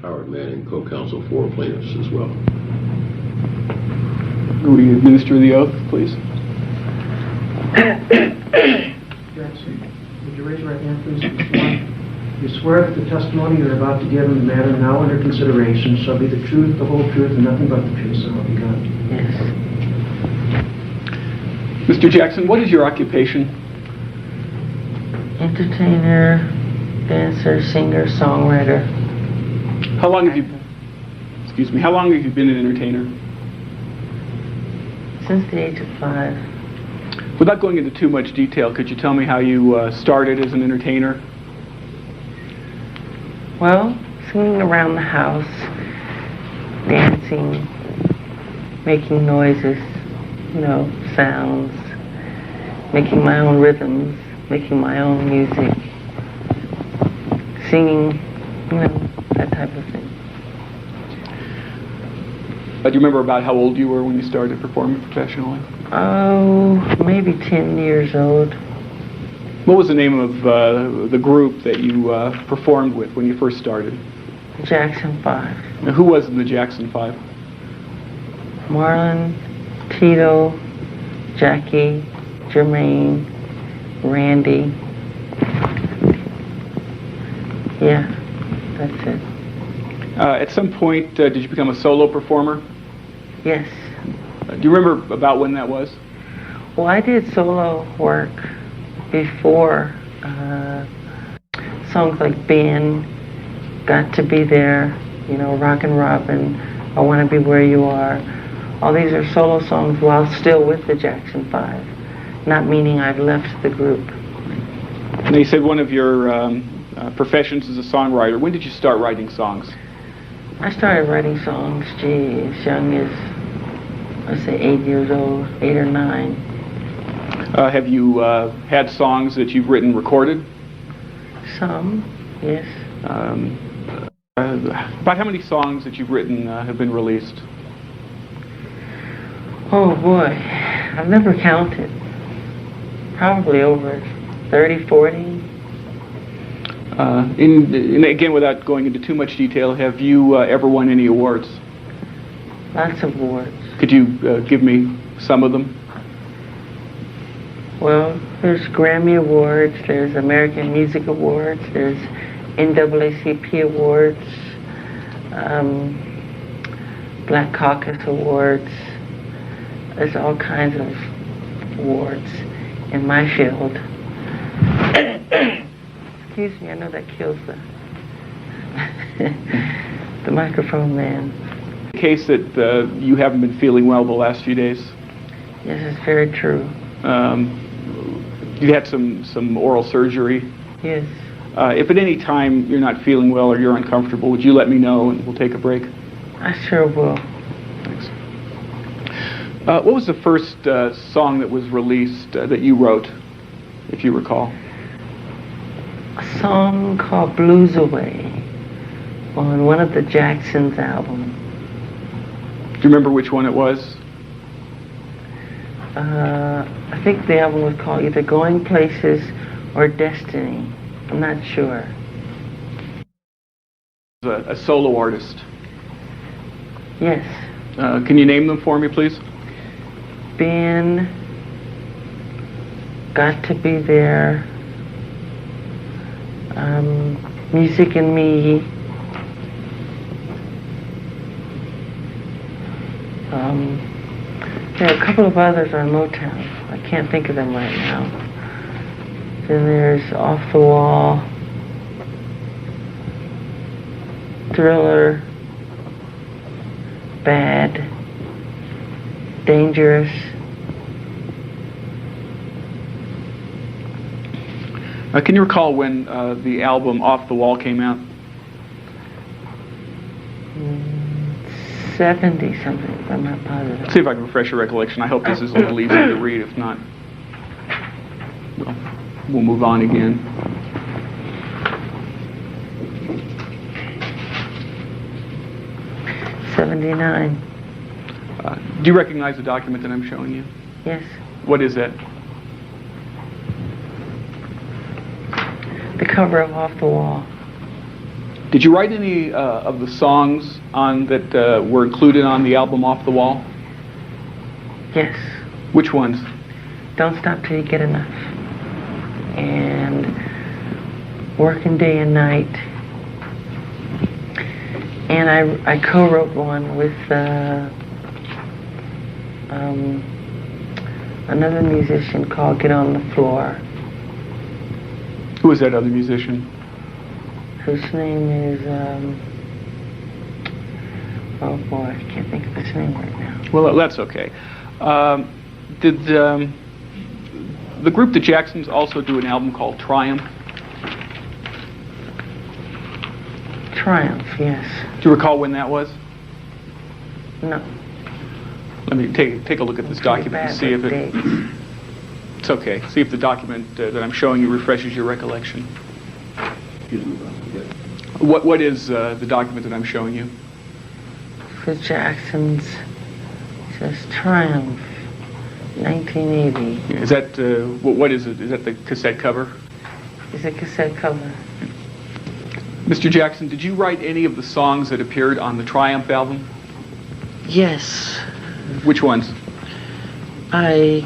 Howard Manning, co-counsel for plaintiffs as well. Will you administer the oath, please? Jackson, would you raise your right hand, please? You swear that the testimony you're about to give in the matter now under consideration shall be the truth, the whole truth, and nothing but the truth, so help you God. Yes. Mr. Jackson, what is your occupation? Entertainer, dancer, singer, songwriter. How long have you been an entertainer? Since the age of 5. Without going into too much detail, could you tell me how you started as an entertainer? Well, singing around the house, dancing, making noises, sounds, making my own rhythms, making my own music, singing, that type of thing. Do you remember about how old you were when you started performing professionally? Oh, maybe 10 years old. What was the name of the group that you performed with when you first started? Jackson 5. Now, who was in the Jackson 5? Marlon, Tito, Jackie, Jermaine, Randy. Yeah, that's it. At some point, did you become a solo performer? Yes. Do you remember about when that was? Well, I did solo work before. Songs like Ben, Got to Be There, Rockin' Robin, I Want to Be Where You Are. All these are solo songs while still with the Jackson 5, not meaning I've left the group. Now, you said one of your professions is a songwriter. When did you start writing songs? I started writing songs, as young as, let's say, 8 years old, 8 or 9. Have you had songs that you've written recorded? Some, yes. About how many songs that you've written have been released? Oh boy, I've never counted. Probably over 30, 40. And again, without going into too much detail, have you ever won any awards? Lots of awards. Could you give me some of them? Well, there's Grammy Awards, there's American Music Awards, there's NAACP Awards, Black Caucus Awards. There's all kinds of awards in my field. Excuse me, I know that kills the microphone man. The case that you haven't been feeling well the last few days? Yes, it's very true. You had some oral surgery. Yes. If at any time you're not feeling well or you're uncomfortable, would you let me know and we'll take a break? I sure will. Thanks. What was the first song that was released that you wrote, if you recall? A song called Blues Away on one of the Jacksons' albums. Do you remember which one it was? I think the album was called either Going Places or Destiny. I'm not sure. A solo artist. Yes. Can you name them for me, please? Ben, Got to Be There, Music and Me, there are a couple of others on Motown. I can't think of them right now. Then there's Off the Wall, Thriller, Bad, Dangerous. Can you recall when the album Off the Wall came out? 70 something, I'm not positive. Let's see if I can refresh your recollection. I hope this is a little easier to read. If not, we'll move on again. '79. Do you recognize the document that I'm showing you? Yes. What is that? The cover of Off the Wall. Did you write any of the songs that were included on the album Off the Wall? Yes. Which ones? Don't Stop Till You Get Enough. And Working Day and Night. And I co-wrote one with another musician called Get on the Floor. Who is that other musician? Whose name is, oh boy, I can't think of his name right now. Well, that's okay. Did the group The Jacksons also do an album called Triumph? Triumph, yes. Do you recall when that was? No. Let me take a look at this document and see if it... Dates. It's okay. See if the document that I'm showing you refreshes your recollection. What is the document that I'm showing you? For Jackson's, it says Triumph, 1980. Is that, what is it? Is that the cassette cover? It's a cassette cover. Mr. Jackson, did you write any of the songs that appeared on the Triumph album? Yes. Which ones? I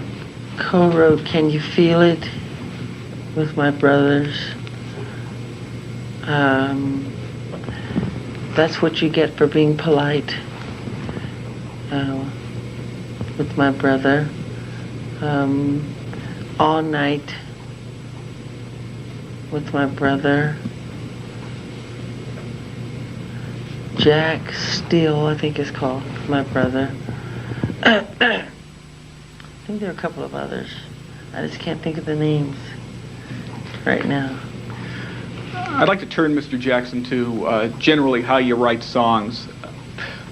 co-wrote Can You Feel It with my brothers. That's What You Get for Being Polite with my brother. All Night with my brother. Jack Steele, I think it's called, my brother. I think there are a couple of others. I just can't think of the names right now. I'd like to turn, Mr. Jackson, to generally how you write songs.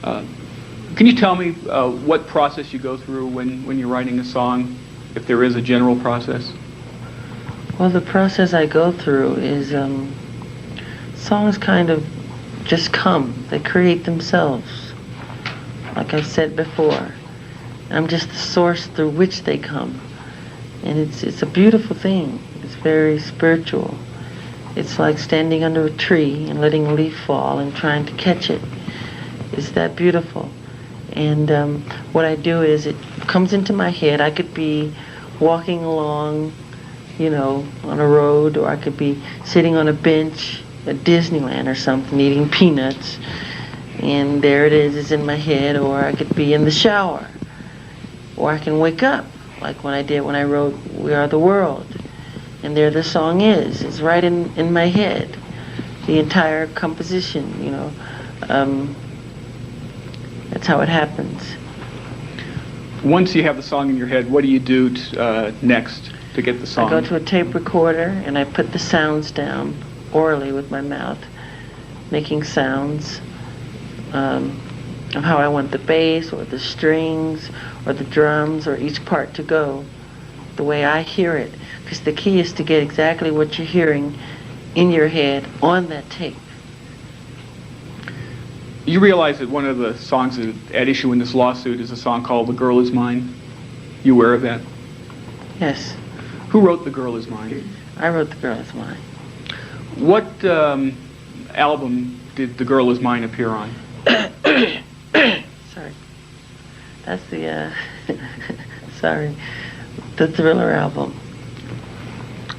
Can you tell me what process you go through when you're writing a song, if there is a general process? Well, the process I go through is songs kind of just come. They create themselves. Like I said before, I'm just the source through which they come. And it's a beautiful thing. It's very spiritual. It's like standing under a tree and letting a leaf fall and trying to catch it. It's that beautiful. And what I do is it comes into my head. I could be walking along, you know, on a road, or I could be sitting on a bench at Disneyland or something, eating peanuts, and there it is, it's in my head. Or I could be in the shower, or I can wake up, like when I wrote We Are the World, and there the song is. It's right in my head, the entire composition, you know. That's how it happens. Once you have the song in your head, what do you do next to get the song? I go to a tape recorder and I put the sounds down orally with my mouth, making sounds of how I want the bass or the strings or the drums or each part to go, the way I hear it. Because the key is to get exactly what you're hearing in your head on that tape. You realize that one of the songs at issue in this lawsuit is a song called The Girl Is Mine? You aware of that? Yes. Who wrote The Girl Is Mine? I wrote The Girl Is Mine. What album did The Girl Is Mine appear on? Sorry. That's the, sorry, the Thriller album.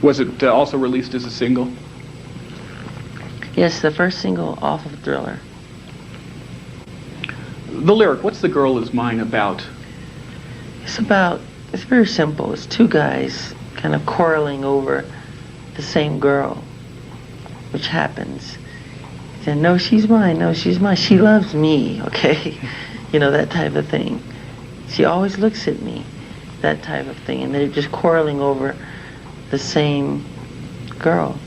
Was it also released as a single? Yes, the first single off of Thriller. The lyric, what's The Girl Is Mine about? It's very simple. It's two guys kind of quarreling over the same girl, which happens. He said, no, she's mine, no, she's mine. She loves me, okay? You know, that type of thing. She always looks at me, that type of thing. And they're just quarreling over the same girl.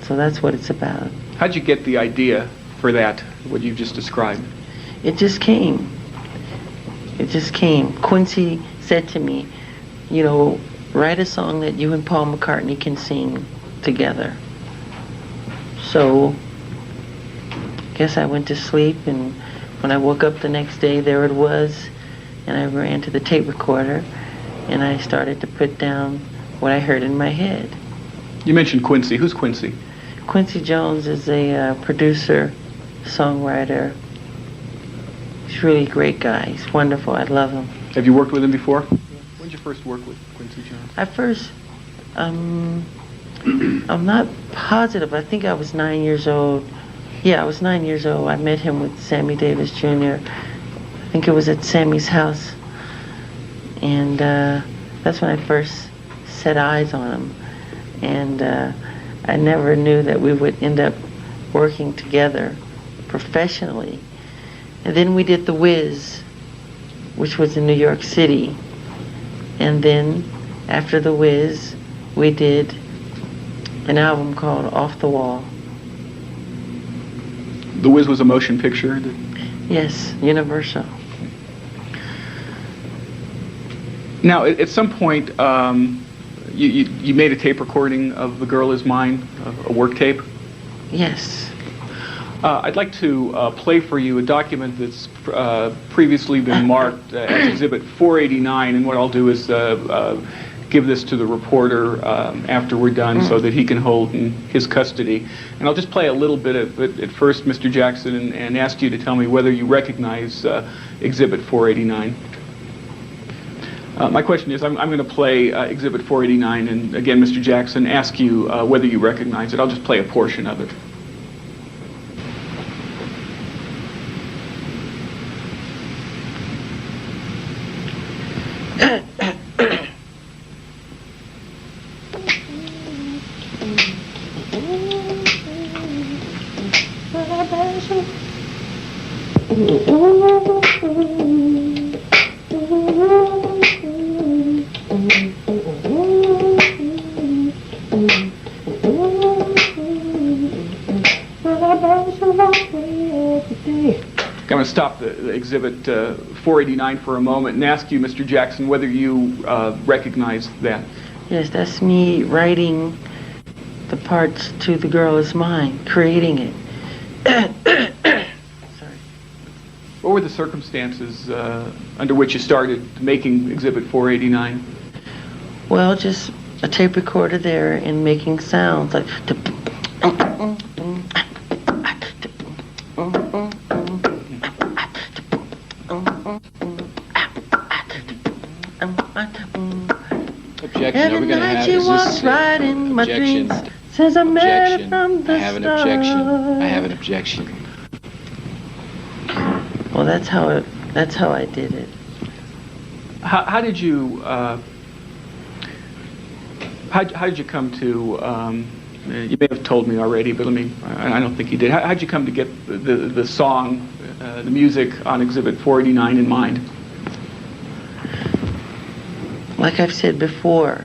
So that's what it's about. How'd you get the idea for that, what you've just described? It just came. It just came. Quincy said to me, you know, write a song that you and Paul McCartney can sing together. So, I guess I went to sleep, and when I woke up the next day, there it was, and I ran to the tape recorder, and I started to put down what I heard in my head. You mentioned Quincy. Who's Quincy? Quincy Jones is a producer, songwriter. He's really a great guy. He's wonderful. I love him. Have you worked with him before? When did you first work with Quincy Jones? I first, I'm not positive. I think I was 9 years old. Yeah, I was 9 years old. I met him with Sammy Davis Jr. I think it was at Sammy's house. And that's when I first set eyes on him. And I never knew that we would end up working together professionally. And then we did The Wiz, which was in New York City. And then after The Wiz, we did an album called Off the Wall. The Wiz was a motion picture. Yes, Universal. Now, at some point, you made a tape recording of The Girl Is Mine, a work tape. Yes. I'd like to play for you a document that's previously been marked as Exhibit 489, and what I'll do is give this to the reporter after we're done so that he can hold in his custody. And I'll just play a little bit of it at first, Mr. Jackson, and ask you to tell me whether you recognize Exhibit 489. My question is, I'm going to play Exhibit 489, and again, Mr. Jackson, ask you whether you recognize it. I'll just play a portion of it. I'm going to stop the Exhibit 489 for a moment and ask you, Mr. Jackson, whether you recognize that. Yes, that's me writing the parts to The Girl Is Mine, creating it. Sorry. What were the circumstances under which you started making Exhibit 489? Well, just a tape recorder there and making sounds like... Objection. Are we going to have walks right in my dreams. Since I met her from the I have an objection. I have an objection. Well, that's how I did it. How did you how did you come to? You may have told me already, but I don't think you did. How did you come to get the song, the music on Exhibit 489 in mind? Like I've said before,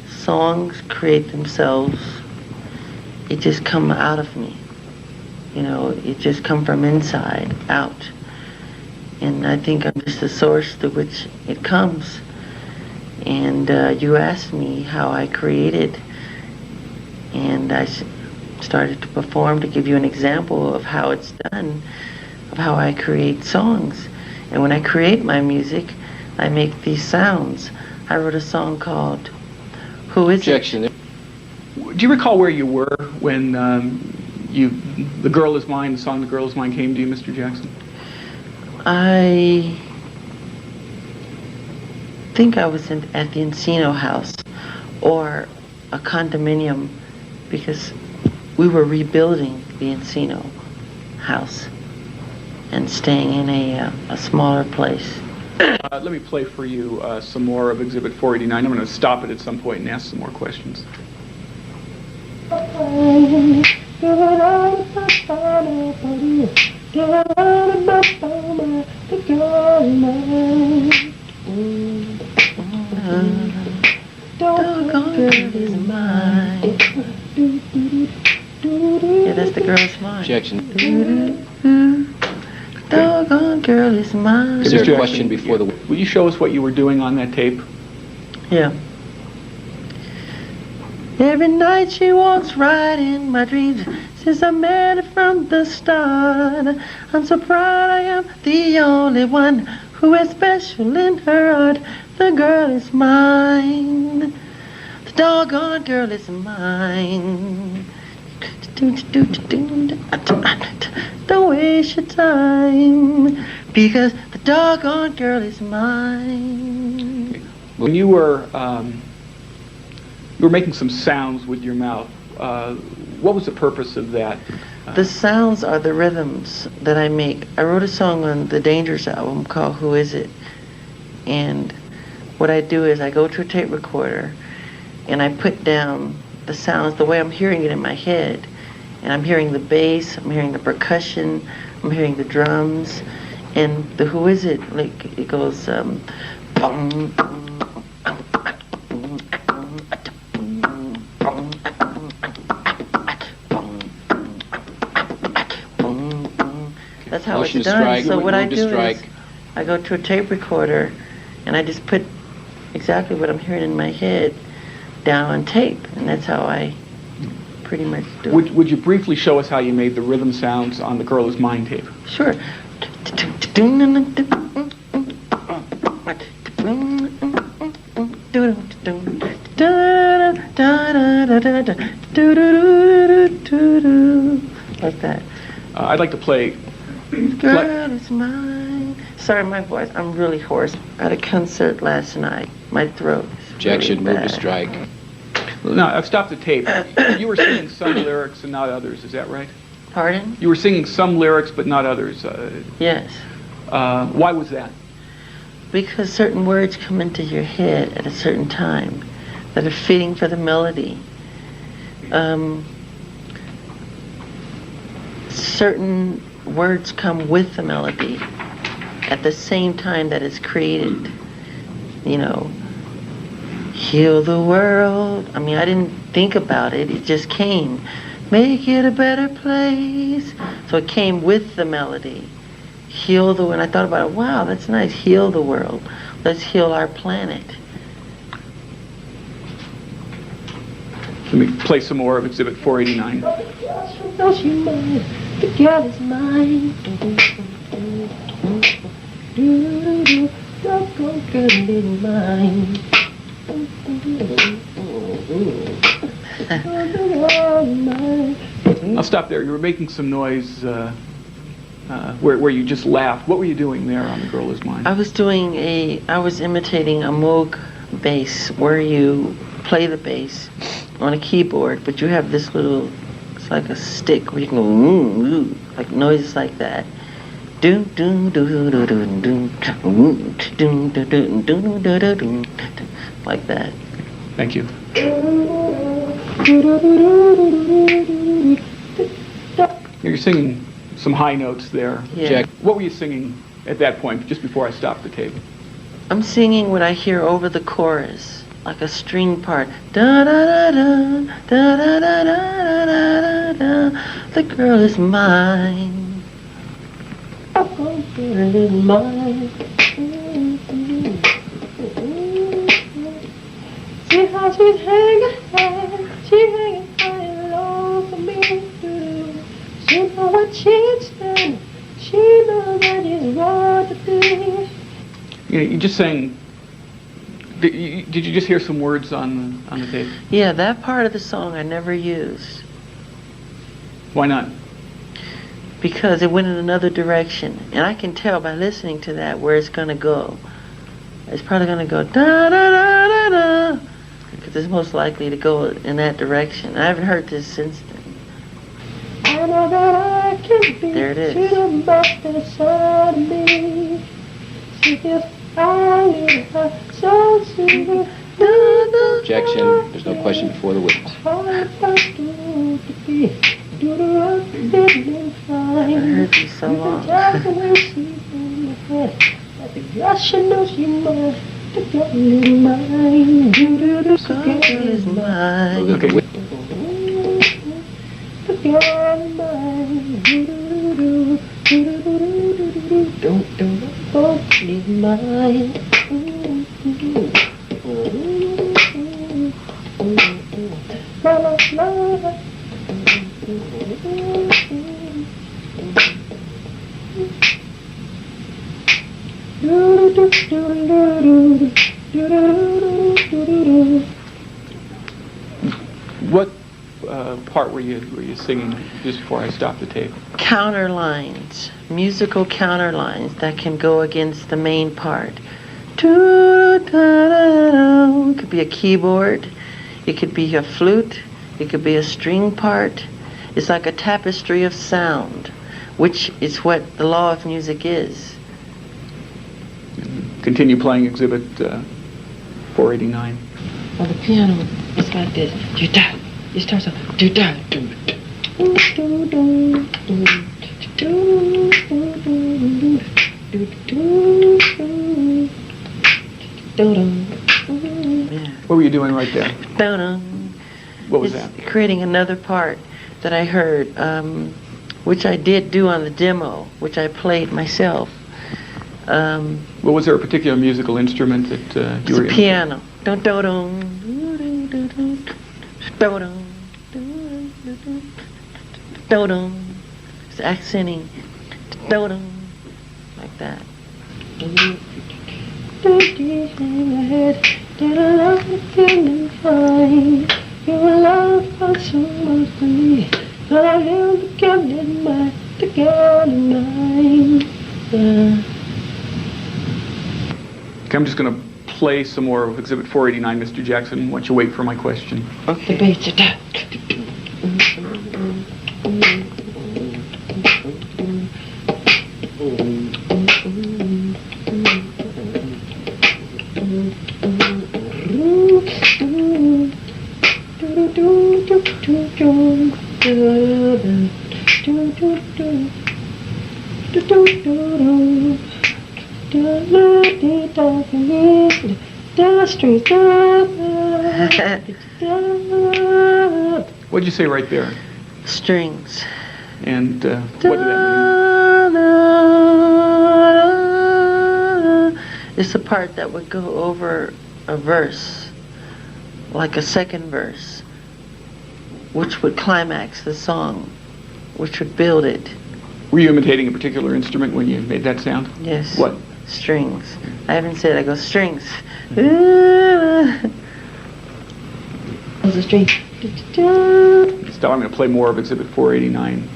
songs create themselves. It just come out of me. You know, it just come from inside out. And I think I'm just the source through which it comes. And you asked me how I created, and I started to perform to give you an example of how it's done, of how I create songs. And when I create my music, I make these sounds. I wrote a song called Who Is Objection. It? Do you recall where you were when The Girl Is Mine, the song The Girl Is Mine came to you, Mr. Jackson? I think I was at the Encino house or a condominium because we were rebuilding the Encino house and staying in a smaller place. Let me play for you some more of Exhibit 489. I'm going to stop it at some point and ask some more questions. Doggone girl is mine. Yeah, that's The Girl Is Mine. Objection. Doggone girl is mine. Is there a Mr. question Jackson, before the... Will you show us what you were doing on that tape? Yeah. Every night she walks right in my dreams. Since I met her from the start, I'm so proud I am the only one who is special in her heart. The girl is mine. The doggone girl is mine. Don't waste your time, because the doggone girl is mine. When you were making some sounds with your mouth, what was the purpose of that? The sounds are the rhythms that I make. I wrote a song on the Dangerous album called Who Is It? And what I do is I go to a tape recorder and I put down the sounds the way I'm hearing it in my head. And I'm hearing the bass, I'm hearing the percussion, I'm hearing the drums. And the Who Is It? Like, it goes, bum, that's how Motion it's to done. strike, So what I move to do is strike. I go to a tape recorder and I just put exactly what I'm hearing in my head down on tape, and that's how I pretty much do it. Would you briefly show us how you made the rhythm sounds on the Girl Is Mine tape? Sure. Like that. I'd like to play. Girl is mine. Sorry, my voice. I'm really hoarse. At a concert last night. My throat is Objection, really move to bad. strike. No, I've stopped the tape. You were singing some lyrics and not others. Is that right? Pardon? You were singing some lyrics but not others. Yes. Why was that? Because certain words come into your head at a certain time that are fitting for the melody. Certain words come with the melody at the same time that it's created. You know, heal the world. I mean, I didn't think about it. It just came. Make it a better place. So it came with the melody. Heal the world. And I thought about it. Wow, that's nice. Heal the world. Let's heal our planet. Let me play some more of Exhibit 489. No, she mine. The girl is mine. The girl is mine. I'll stop there. You were making some noise where you just laughed. What were you doing there on The Girl Is Mine? I was imitating a Moog bass where you play the bass on a keyboard, but you have this little, it's like a stick where you can go, like noises like that. Doom, doom, doom, doom, doom, doom, doom, doom, doom, doom, doom, like that. Thank you. You're singing some high notes there. Yeah. Jack. What were you singing at that point, just before I stopped the tape? I'm singing what I hear over the chorus, like a string part. Da da da da da da da da da da. The girl is mine. The girl is mine. See how she's hanging high. She's hanging high and low for me to do. She knows what she's done. She knows that it's what to do. You know, you just sang. Did you just hear some words on the tape? Yeah, that part of the song I never used Why not? because it went in another direction, and I can tell by listening to that where it's gonna go. It's probably gonna go da da da da da, because it's most likely to go in that direction. I haven't heard this since then. I know that I can be. There it is. To the back inside of me. She just so sweet. Objection, there's no question before the witness. I haven't heard these so long. She knows she mine. The girl is mine. The girl is mine. Move the witness. The girl is mine. Don't she's mine. La la la. What part were you singing just before I stopped the tape? Counter lines, musical counter lines that can go against the main part. It could be a keyboard, it could be a flute, it could be a string part. It's like a tapestry of sound, which is what the law of music is. Continue playing Exhibit 489. On the piano, it's like this. It starts off. What were you doing right there? What was It's that? creating another part that I heard, which I did do on the demo, which I played myself. Well, was there a particular musical instrument that It's you a were piano. It's accenting. Like that. Okay, I'm just going to play some more of Exhibit 489, Mr. Jackson. Why don't you wait for my question? Okay. The bass. What did you say right there? Strings. And what did that mean? It's the part that would go over a verse, like a second verse, which would climax the song, which would build it. Were you imitating a particular instrument when you made that sound? Yes. What? Strings. I haven't said it. I go strings. Those are strings. Stop. I'm going to play more of Exhibit 489.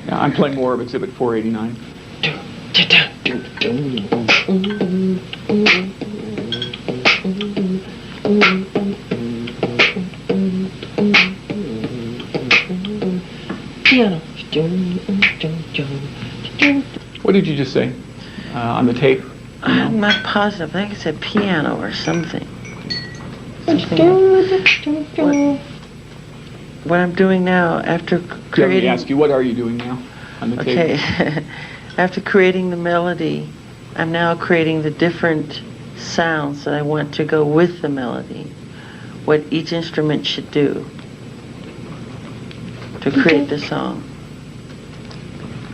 Yeah, I'm playing more of Exhibit 489. Piano. What did you just say on the tape? I'm not positive. I think it said piano or something. What I'm doing now after Let me creating... ask you, what are you doing now on the tape? Okay. After creating the melody, I'm now creating the different sounds that I want to go with the melody. What each instrument should do to create the song.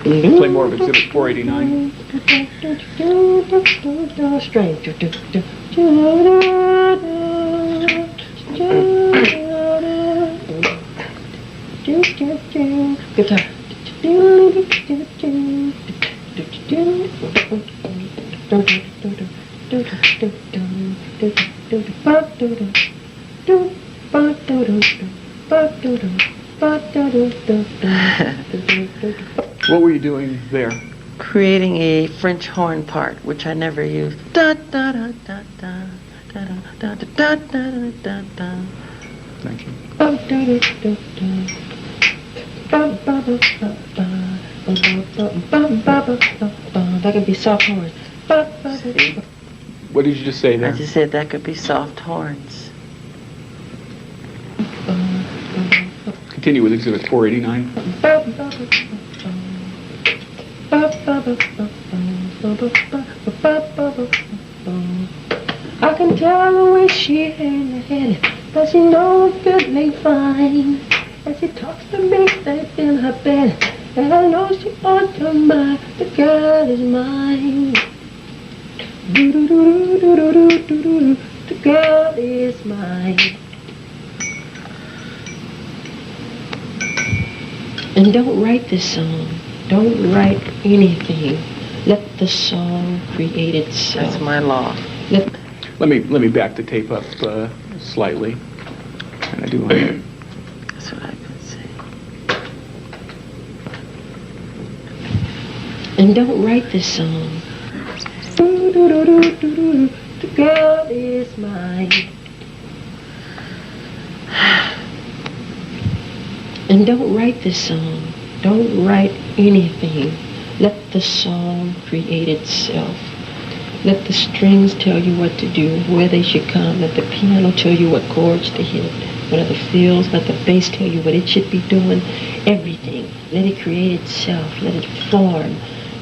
Play more of Exhibit 489. Guitar. What were you doing there? Creating a French horn part, which I never used. Da da da da da da da da da da da da. Thank you. That could be soft horns. What did you just say I there? just said that could be soft horns. Continue with Exhibit 489. I can tell the way she headed, but she knows goodly fine. And she talks to me safe in her bed, and I know she ought to mind. The girl is mine. Do-do-do-do-do-do-do-do. The girl is mine. And don't write this song. Don't write anything. Let the song create itself. That's my law. Let me back the tape up slightly. And I do want to. That's what I've been saying. And don't write this song. The girl is mine. And don't write this song. Don't write anything. Let the song create itself. Let the strings tell you what to do, where they should come. Let the piano tell you what chords to hit, what are the fills. Let the bass tell you what it should be doing. Everything. Let it create itself. Let it form.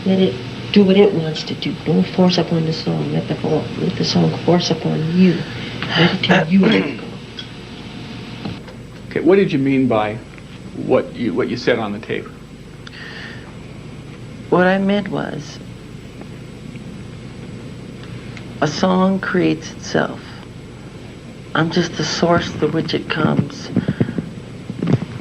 Let it do what it wants to do. Don't force upon the song. Let the song force upon you. Let it tell you where to go. Okay, what did you mean by what you said on the tape? What I meant was, a song creates itself. I'm just the source through which it comes.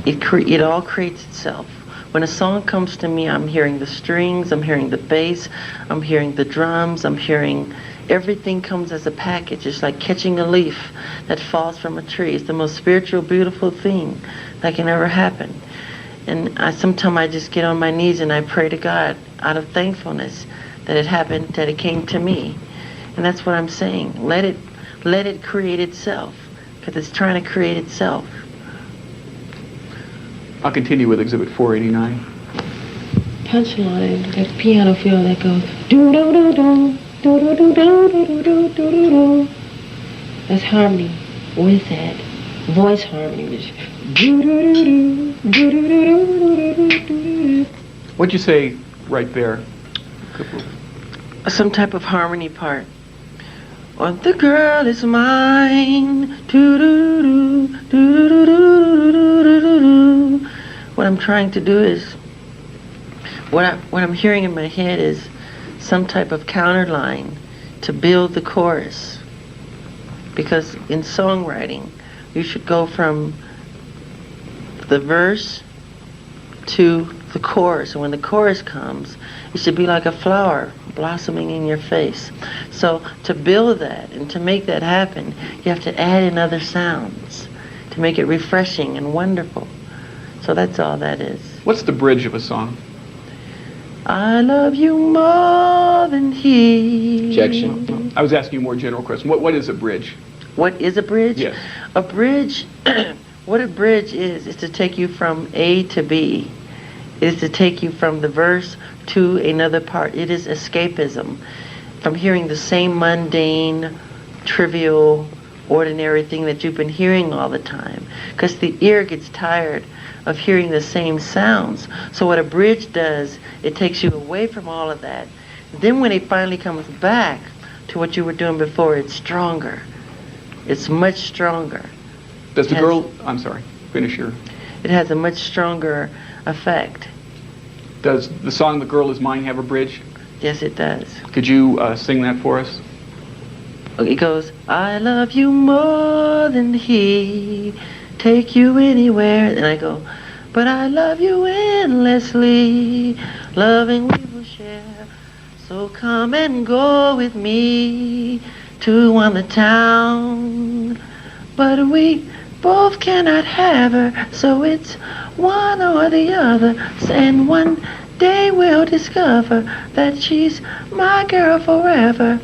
It all creates itself. When a song comes to me, I'm hearing the strings, I'm hearing the bass, I'm hearing the drums, I'm hearing everything comes as a package. It's like catching a leaf that falls from a tree. It's the most spiritual, beautiful thing that can ever happen. And sometimes I just get on my knees and I pray to God out of thankfulness that it happened, that it came to me. And that's what I'm saying. Let it create itself, because it's trying to create itself. I'll continue with Exhibit 489. Punchline, that piano feel that goes do do do do do do do do do do do do. That's harmony with that voice harmony, which do do do do do do do do do do. What'd you say right there? Some type of harmony part. Oh, the girl is mine. Do-do-do, do-do-do-do-do-do-do. What I'm trying to do is, what I'm hearing in my head is some type of counterline to build the chorus. Because in songwriting, you should go from the verse to the chorus. And when the chorus comes, it should be like a flower blossoming in your face. So to build that and to make that happen, you have to add in other sounds to make it refreshing and wonderful. So that's all that is. What's the bridge of a song? I love you more than he. Objection. I was asking you a more general question. What is a bridge? What is a bridge? Yes. A bridge, what a bridge is to take you from A to B. It is to take you from the verse to another part. It is escapism from hearing the same mundane, trivial, ordinary thing that you've been hearing all the time. Because the ear gets tired of hearing the same sounds. So what a bridge does, it takes you away from all of that. Then when it finally comes back to what you were doing before, it's stronger. It's much stronger. Does the girl... I'm sorry. Finish your... It has a much stronger effect. Does the song "The Girl Is Mine" have a bridge? Yes, it does. Could you sing that for us? It goes, I love you more than he, take you anywhere. And I go, but I love you endlessly, loving we will share. So come and go with me to the town. But we both cannot have her, so it's one or the other. And one day we'll discover that she's my girl forever.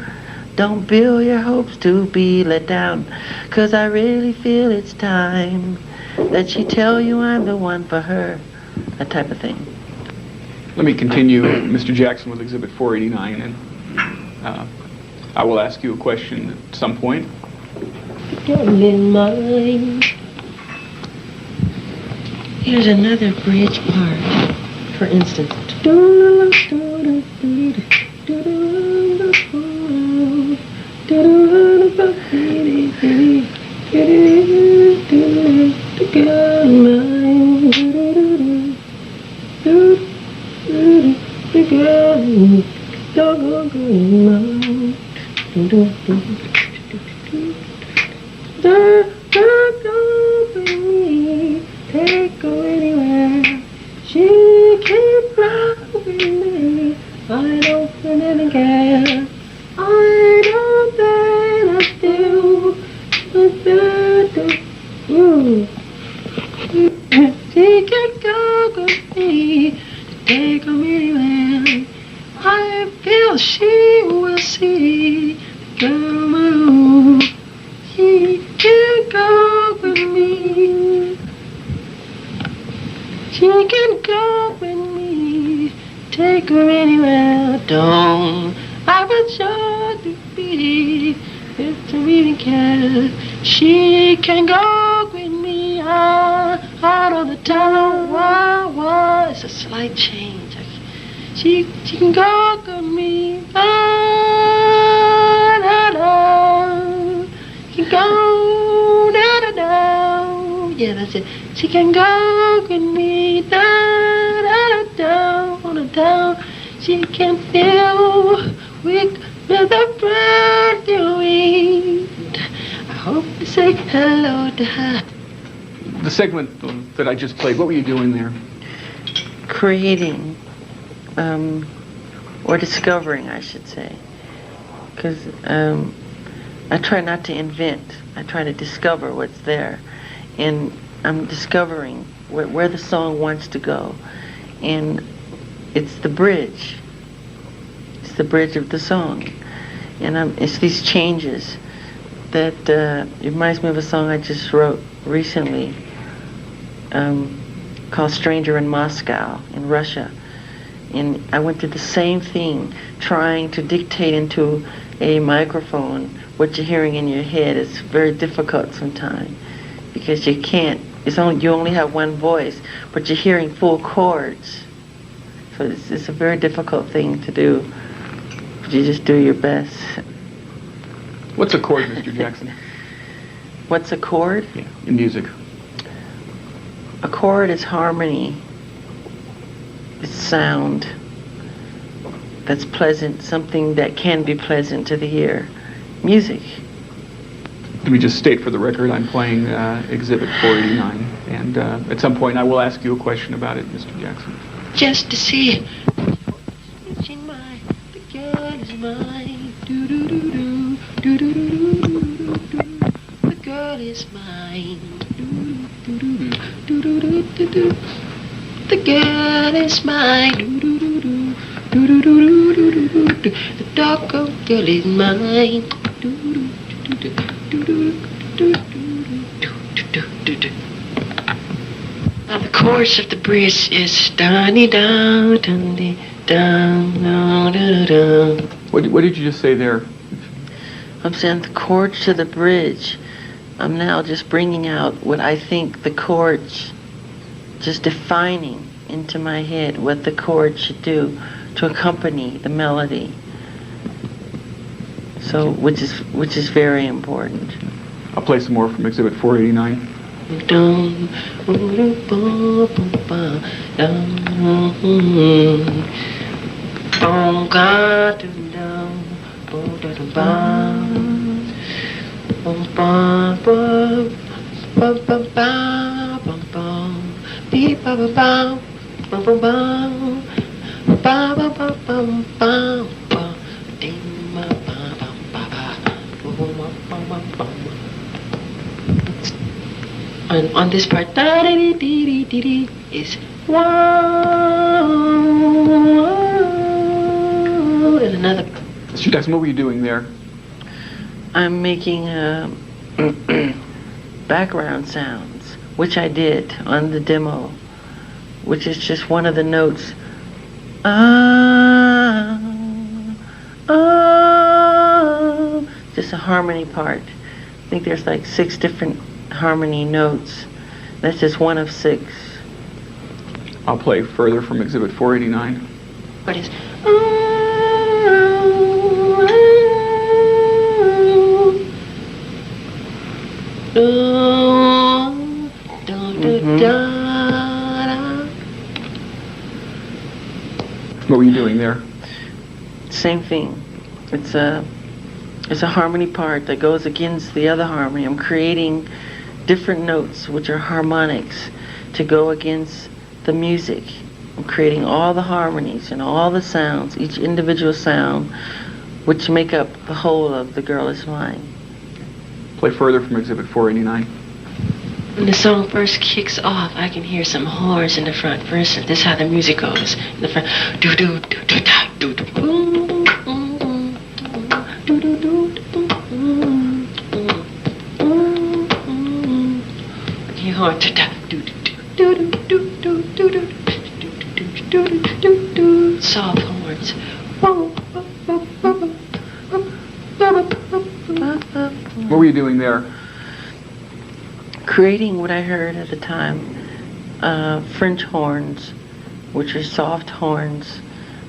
Don't build your hopes to be let down, 'cause I really feel it's time that she tell you I'm the one for her. That type of thing. Let me continue, Mr. Jackson, with Exhibit 489, and I will ask you a question at some point. Girl in mine. Here's another bridge part. For instance. Take go anywhere. She living girl. I know that I do. She can go with me, take her anywhere. I feel she will see the girl move. She can go with me. She can go with me, take her anywhere. Don't I was sure to be it's a really care. She can go with me out of the town. Why? It's a slight change. She can go with me. Da, da, da. She can go da da da. Yeah, that's it. She can go with me. Da da da da. On the down. She can feel with the breath you eat. I hope to say hello to her. The segment that I just played, what were you doing there? Creating, or discovering, I should say. Because I try not to invent. I try to discover what's there. And I'm discovering where the song wants to go. And it's the bridge. It's the bridge of the song. And it's these changes that it reminds me of a song I just wrote recently called Stranger in Moscow in Russia. And I went through the same thing, trying to dictate into a microphone what you're hearing in your head. It's very difficult sometimes because you can't, you only have one voice, but you're hearing full chords. So it's a very difficult thing to do. But you just do your best. What's a chord, Mr. Jackson? What's a chord? Yeah, in music. A chord is harmony. It's sound that's pleasant, something that can be pleasant to the ear. Music. Let me just state for the record, I'm playing Exhibit 489, and at some point I will ask you a question about it, Mr. Jackson. Just to see it's in mine, the girl is mine. Do do do do do do do do do. The girl is mine. Do do do do do do do do. The girl is mine. Do do do do do do do do do do do. The doggone girl is mine. Do do do do do do do do do do. Now the chorus of the bridge is down, down, down, down, down, down. What did you just say there? I'm saying the chords to the bridge. I'm now just bringing out what I think the chords, just defining into my head what the chords should do to accompany the melody. So, which is very important. I'll play some more from Exhibit 489. Down, and on this part, is wow, and another. Mr. Jackson, what were you doing there? I'm making background sounds, which I did on the demo, which is just one of the notes. Just a harmony part. I think there's like 6 different harmony notes. That's just one of 6. I'll play further from Exhibit 489. What is? What were you doing there? Same thing. It's a harmony part that goes against the other harmony. I'm creating different notes, which are harmonics, to go against the music. I'm creating all the harmonies and all the sounds, each individual sound, which make up the whole of The Girl Is Mine. Play further from Exhibit 489. When the song first kicks off, I can hear some horns in the front. For instance, this is how the music goes. In the front, do do do do da do do boom boom boom do do do boom boom boom boom. You horn da da do do do do do do do do do do do do. Soft horns. What were you doing there? Creating what I heard at the time, French horns, which are soft horns,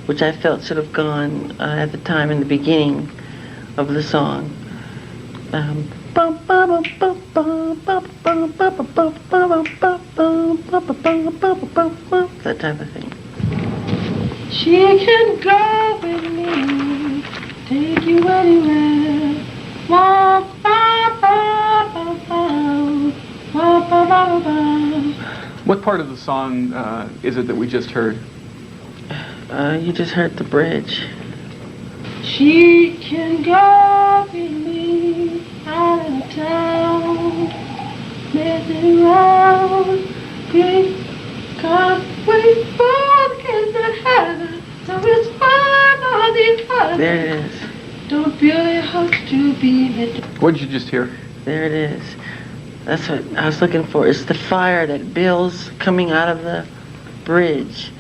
which I felt should have gone at the time in the beginning of the song. That type of thing. She can go with me, take you anywhere. Wah, ba, ba, ba, ba. Wah, ba, ba, ba, ba. What part of the song is it that we just heard? You just heard the bridge. She can go with me out of town, messing around, great cause we both cannot have it, so it's fun on the other. There it is. Don't build your hopes to be met. What did you just hear? There it is. That's what I was looking for. It's the fire that builds coming out of the bridge.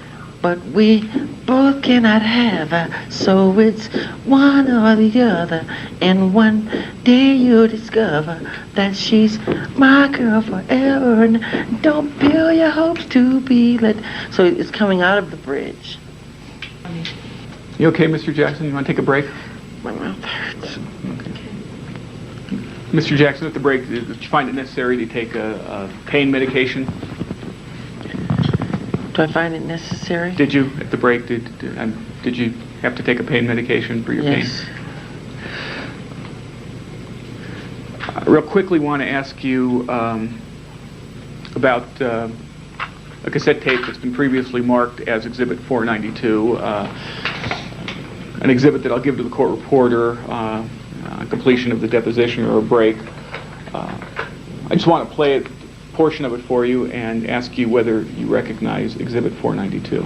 But we both cannot have her, so it's one or the other. And one day you'll discover that she's my girl forever. And don't build your hopes to be let. So it's coming out of the bridge. You okay, Mr. Jackson? You want to take a break? My mouth hurts. Okay. Mr. Jackson, at the break, did you find it necessary to take a pain medication? Do I find it necessary? Did you, at the break, did you have to take a pain medication for your Yes. pain? Real quickly, want to ask you about a cassette tape that's been previously marked as Exhibit 492, an exhibit that I'll give to the court reporter on completion of the deposition or a break. I just want to play a portion of it for you and ask you whether you recognize Exhibit 492.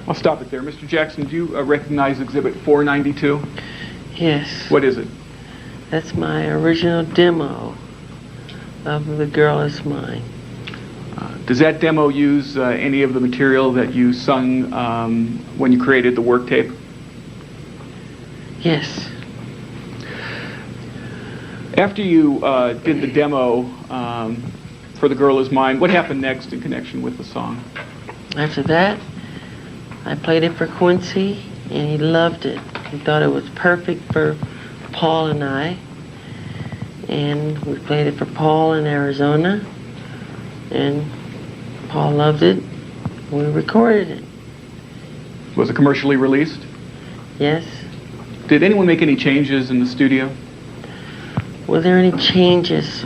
I'll stop it there. Mr. Jackson, do you recognize Exhibit 492? Yes. What is it? That's my original demo of The Girl Is Mine. Does that demo use any of the material that you sung when you created the work tape? Yes. After you did the demo for The Girl Is Mine, what happened next in connection with the song? After that, I played it for Quincy, and he loved it. He thought it was perfect for Paul and I. And we played it for Paul in Arizona, and Paul loved it. We recorded it. Was it commercially released? Yes. Did anyone make any changes in the studio? Were there any changes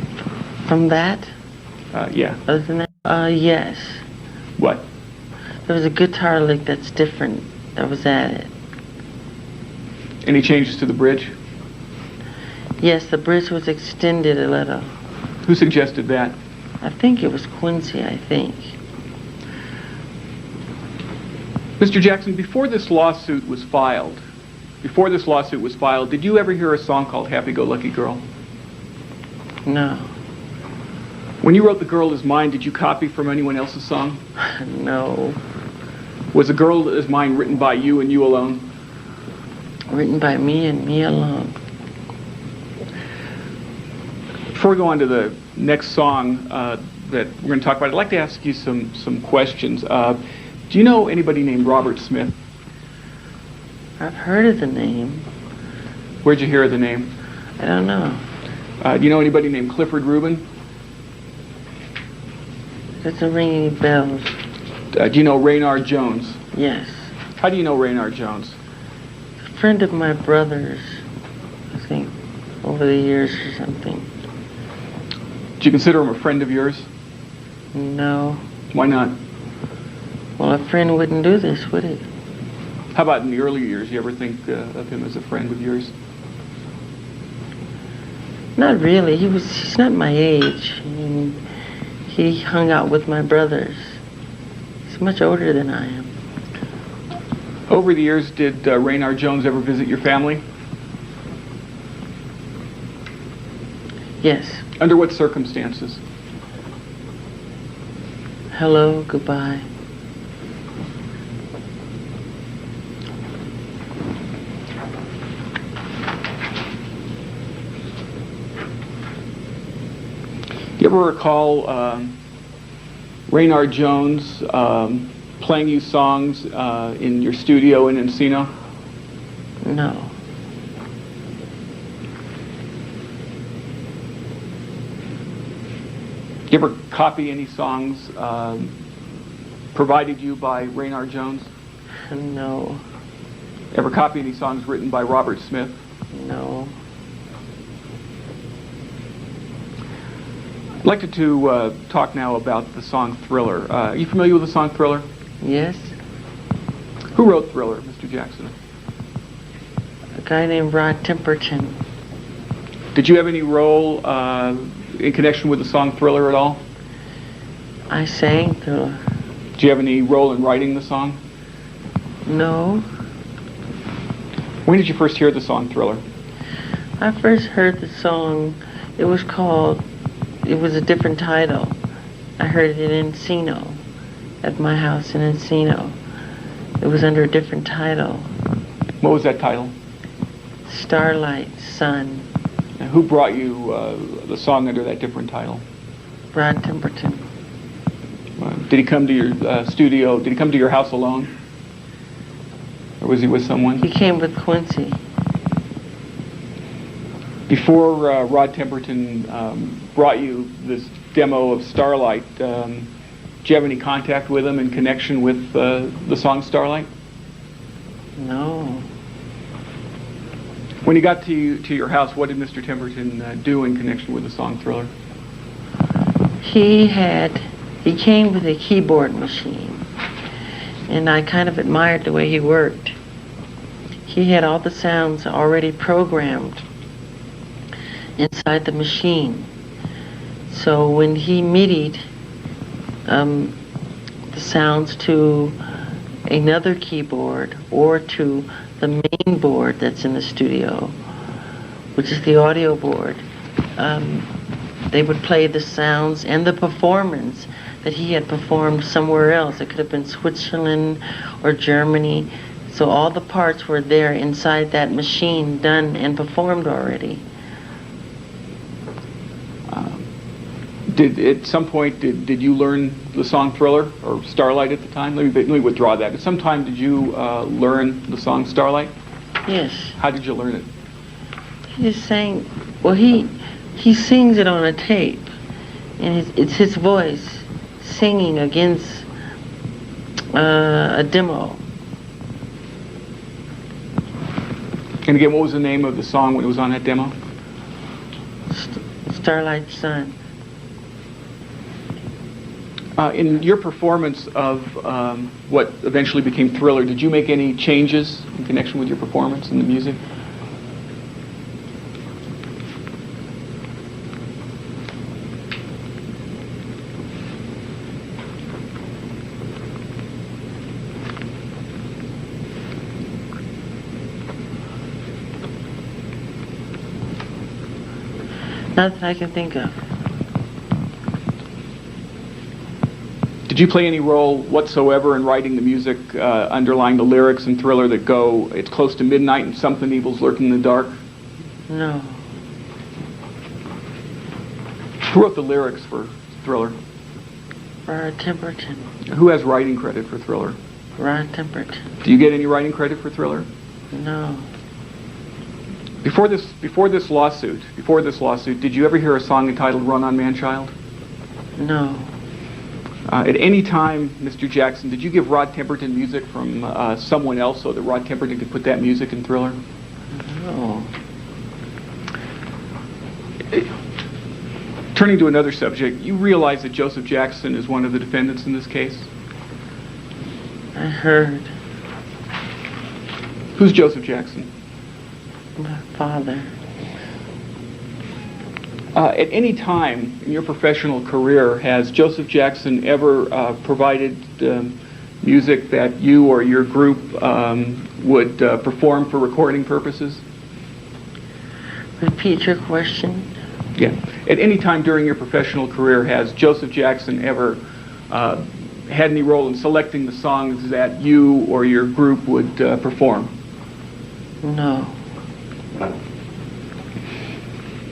from that? Yeah. Other than that? Yes. What? There was a guitar lick that's different that was added. Any changes to the bridge? Yes, the bridge was extended a little. Who suggested that? I think it was Quincy, I think. Mr. Jackson, before this lawsuit was filed, did you ever hear a song called Happy Go Lucky Girl? No. When you wrote The Girl Is Mine, did you copy from anyone else's song? No. Was The Girl Is Mine written by you and you alone? Written by me and me alone. Before we go on to the next song that we're going to talk about, I'd like to ask you some questions. Do you know anybody named Robert Smith? I've heard of the name. Where'd you hear the name? I don't know. Do you know anybody named Clifford Rubin? Doesn't ring any bells. Do you know Raynard Jones? Yes. How do you know Raynard Jones? A friend of my brother's, I think, over the years or something. Do you consider him a friend of yours? No. Why not? Well, a friend wouldn't do this, would he? How about in the early years? You ever think of him as a friend of yours? Not really. He's not my age. I mean, he hung out with my brothers. He's much older than I am. Over the years, did Raynard Jones ever visit your family? Yes. Under what circumstances? Hello, goodbye. You ever recall Raynard Jones playing you songs in your studio in Encino? No. You ever copy any songs provided you by Raynard Jones? No. Ever copy any songs written by Robert Smith? No. I'd like to talk now about the song Thriller. Are you familiar with the song Thriller? Yes. Who wrote Thriller, Mr. Jackson? A guy named Rod Temperton. Did you have any role in connection with the song Thriller at all? I sang Thriller. Did you have any role in writing the song? No. When did you first hear the song Thriller? I first heard the song, it was a different title. I heard it in Encino, at my house in Encino. It was under a different title. What was that title? Starlight, Sun, And who brought you the song under that different title? Rod Temperton. Did he come to your studio? Did he come to your house alone? Or was he with someone? He came with Quincy. Before Rod Temperton brought you this demo of Starlight, did you have any contact with him in connection with the song Starlight? No. When he got to your house, what did Mr. Temperton do in connection with the song Thriller? He came with a keyboard machine, and I kind of admired the way he worked. He had all the sounds already programmed inside the machine. So when he MIDI'd the sounds to another keyboard or to the main board that's in the studio, which is the audio board. They would play the sounds and the performance that he had performed somewhere else. It could have been Switzerland or Germany. So all the parts were there inside that machine, done and performed already. At some point, did you learn the song Thriller or Starlight at the time? Let me withdraw that. At some time, did you learn the song Starlight? Yes. How did you learn it? He just sang, well, he sings it on a tape, and it's his voice singing against a demo. And again, what was the name of the song when it was on that demo? Starlight Sun. In your performance of what eventually became Thriller, did you make any changes in connection with your performance and the music? Not that I can think of. Did you play any role whatsoever in writing the music underlying the lyrics in Thriller that go, it's close to midnight and something evil's lurking in the dark? No. Who wrote the lyrics for Thriller? Rod Temperton. Who has writing credit for Thriller? Rod Temperton. Do you get any writing credit for Thriller? No. Before this lawsuit, did you ever hear a song entitled Run on Man-Child? No. At any time, Mr. Jackson, did you give Rod Temperton music from someone else so that Rod Temperton could put that music in Thriller? No. Turning to another subject, you realize that Joseph Jackson is one of the defendants in this case? I heard. Who's Joseph Jackson? My father. At any time in your professional career, has Joseph Jackson ever provided music that you or your group would perform for recording purposes? Repeat your question. Yeah. At any time during your professional career, has Joseph Jackson ever had any role in selecting the songs that you or your group would perform? No.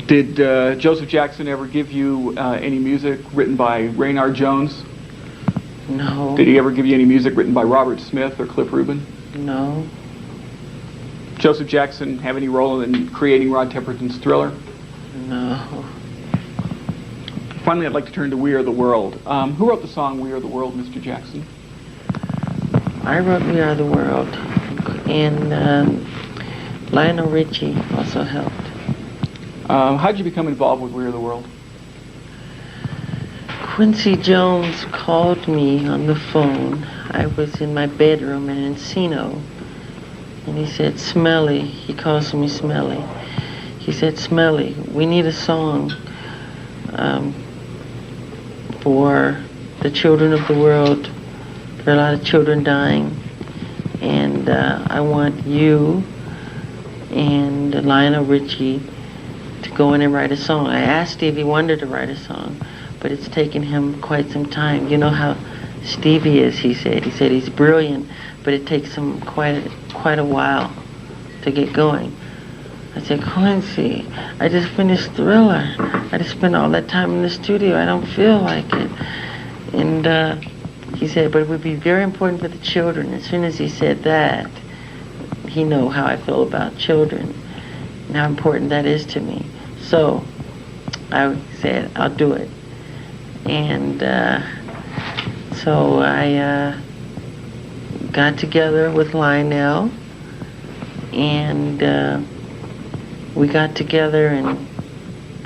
Did Joseph Jackson ever give you any music written by Raynard Jones? No. Did he ever give you any music written by Robert Smith or Cliff Rubin? No. Joseph Jackson have any role in creating Rod Temperton's Thriller? No. Finally, I'd like to turn to We Are the World. Who wrote the song We Are the World, Mr. Jackson? I wrote We Are the World, and Lionel Richie also helped. How did you become involved with We Are the World? Quincy Jones called me on the phone. I was in my bedroom in Encino, and he said, Smelly, he calls me Smelly. He said, Smelly, we need a song for the children of the world. There are a lot of children dying, and I want you and Lionel Richie to go in and write a song. I asked Stevie Wonder to write a song, but it's taken him quite some time. You know how Stevie is, he said. He said he's brilliant, but it takes him quite a while to get going. I said, Quincy, I just finished Thriller. I just spent all that time in the studio. I don't feel like it. And he said, but it would be very important for the children. As soon as he said that, he knew how I feel about children and how important that is to me. So I said, I'll do it. And so I got together with Lionel, and we got together and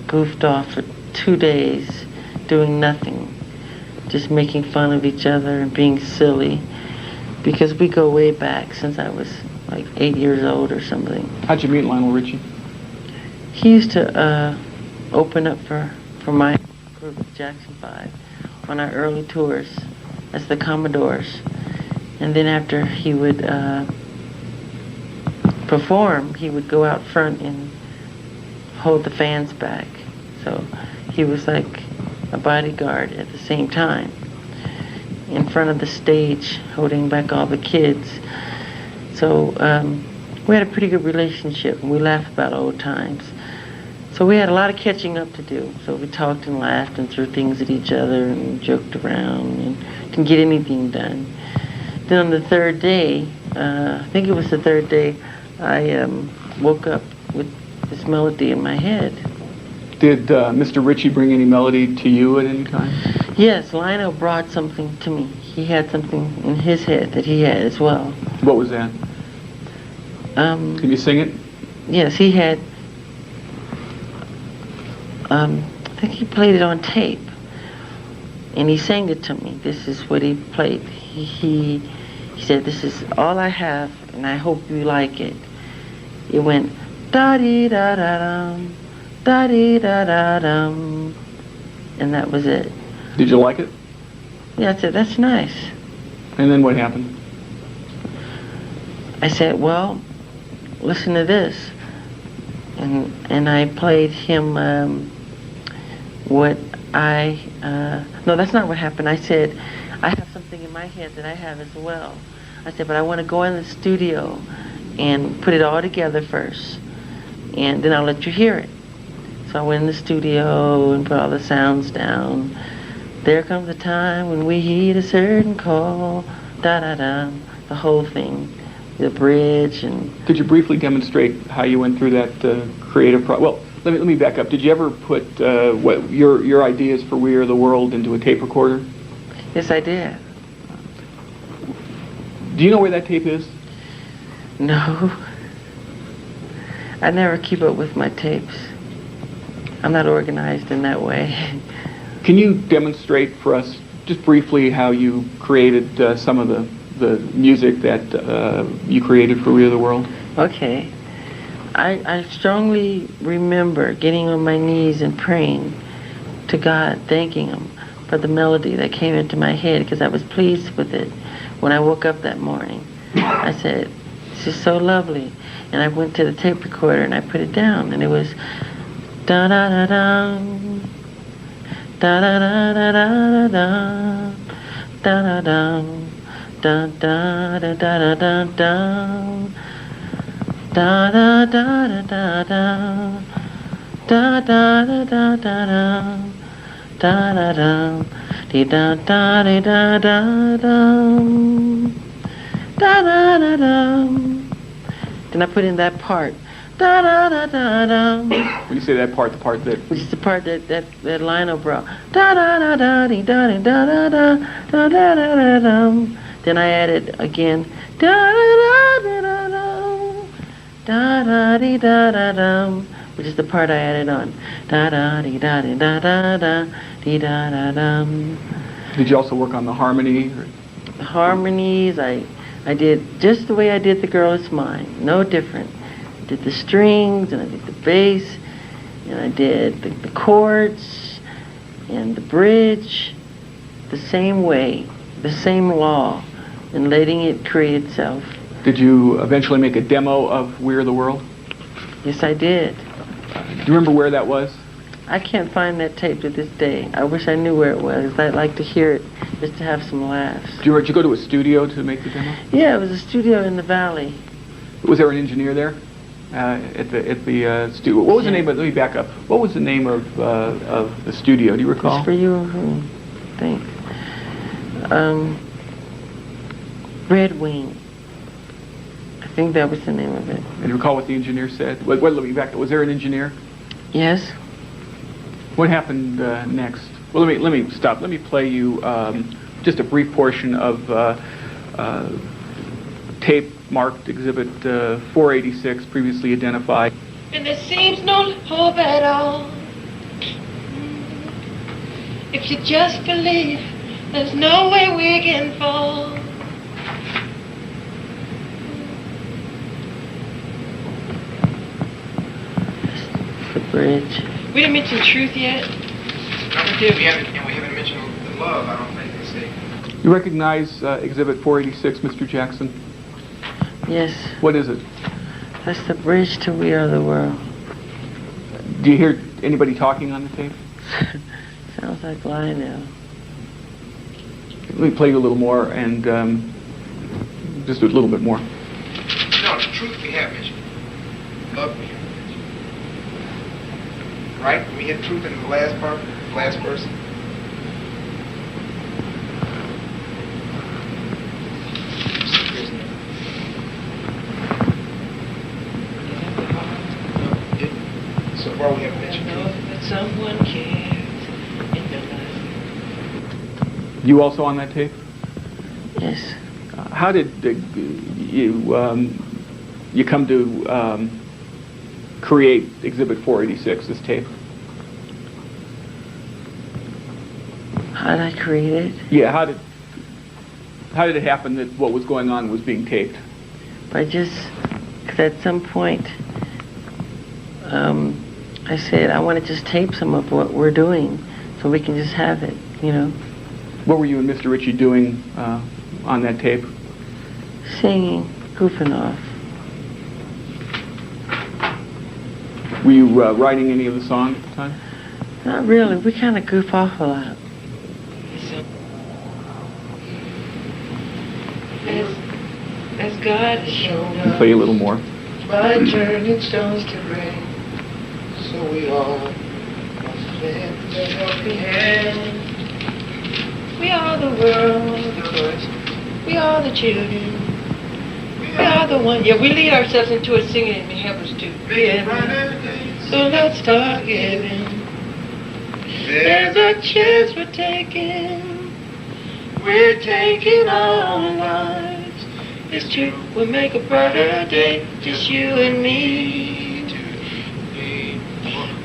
goofed off for 2 days doing nothing, just making fun of each other and being silly, because we go way back since I was like 8 years old or something. How'd you meet Lionel Richie? He used to open up for my group, Jackson 5, on our early tours as the Commodores. And then after he would perform, he would go out front and hold the fans back. So he was like a bodyguard at the same time, in front of the stage, holding back all the kids. So we had a pretty good relationship, and we laughed about old times. So we had a lot of catching up to do. So we talked and laughed and threw things at each other and joked around and didn't get anything done. Then on the third day, I think it was the third day, I woke up with this melody in my head. Did Mr. Ritchie bring any melody to you at any time? Yes, Lionel brought something to me. He had something in his head that he had as well. What was that? Can you sing it? Yes, he had, I think he played it on tape. And he sang it to me. This is what he played. He said, "This is all I have, and I hope you like it." It went, da-dee-da-da-dum, da-dee-da-da-dum. And that was it. Did you like it? Yeah, I said, "That's nice." And then what happened? I said, "Well, listen to this." And I played him what I, no, that's not what happened. I said, "I have something in my head that I have as well." I said, "But I want to go in the studio and put it all together first, and then I'll let you hear it." So I went in the studio and put all the sounds down. There comes a time when we heed a certain call, da-da-da, the whole thing, the bridge. And Could you briefly demonstrate how you went through that creative process? Well, let me back up. Did you ever put what your ideas for We Are the World into a tape recorder? yes, I did. Do you know where that tape is? No. I never keep up with my tapes. I'm not organized in that way. Can you demonstrate for us, just briefly, how you created some of the music that you created for We Are the World? Okay. I strongly remember getting on my knees and praying to God, thanking Him for the melody that came into my head, because I was pleased with it when I woke up that morning. I said, "This is so lovely." And I went to the tape recorder and I put it down, and it was da da da da da da da da da da da da da da da da da da da. Da da da da da da da da da da da da da da dee da da dee da da da da da da. Then I put in that part, da da da da da. When you say that part, the part that... Which is the part that Lionel brought. Da da da da dee da dee da da da da da da da da. Then I added again, da da da da da. Da da dee da da dum, which is the part I added on. Da da dee da dee da da da dee da da dum. Did you also work on the harmony? The harmonies, I did just the way I did The Girl Is Mine, no different. I did the strings, and I did the bass, and I did the chords, and the bridge, the same way, the same law, and letting it create itself. Did you eventually make a demo of We Are the World? Yes, I did. Do you remember where that was? I can't find that tape to this day. I wish I knew where it was. I'd like to hear it just to have some laughs. Did you go to a studio to make the demo? Yeah, it was a studio in the valley. Was there an engineer there at the studio? What was the name of? Let me back up. What was the name of the studio? Do you recall? It's for you, I think. Red Wing. I think that was the name of it. And you recall what the engineer said? Wait, let me back up. Was there an engineer? Yes. What happened next? Well, let me stop. Let me play you just a brief portion of tape marked Exhibit 486, previously identified. And there seems no hope at all. If you just believe, there's no way we can fall. The bridge. We didn't mention truth yet. No, we did. We haven't mentioned the love, I don't think, this day. You recognize Exhibit 486, Mr. Jackson? Yes, What is it? that's the bridge to We Are the World. Do you hear anybody talking on the tape? Sounds like Lionel. Let me play you a little more and just a little bit more. No, the truth we have mentioned. Love we have mentioned. Right? We hit truth in the last part, last verse. So far we have mentioned truth. That someone cares in your life. You also on that tape? Yes. How did you come to create Exhibit 486, this tape? How did I create it? Yeah, how did it happen that what was going on was being taped? By just, because at some point, I said, I want to just tape some of what we're doing so we can just have it, you know. What were you and Mr. Ritchie doing on that tape? Singing, goofing off. Were you writing any of the song at the time? Not really. We kind of goof off a lot. As God has shown I'll play you a little more. By turning stones to rain, so we all must lend a helping hand. We are the world, we are the children, we are the one. Yeah, we lead ourselves into it singing and it help us to give. So let's start giving. There's a chance we're taking. We're taking our lives. It's true, we'll make a brighter day, just you and me.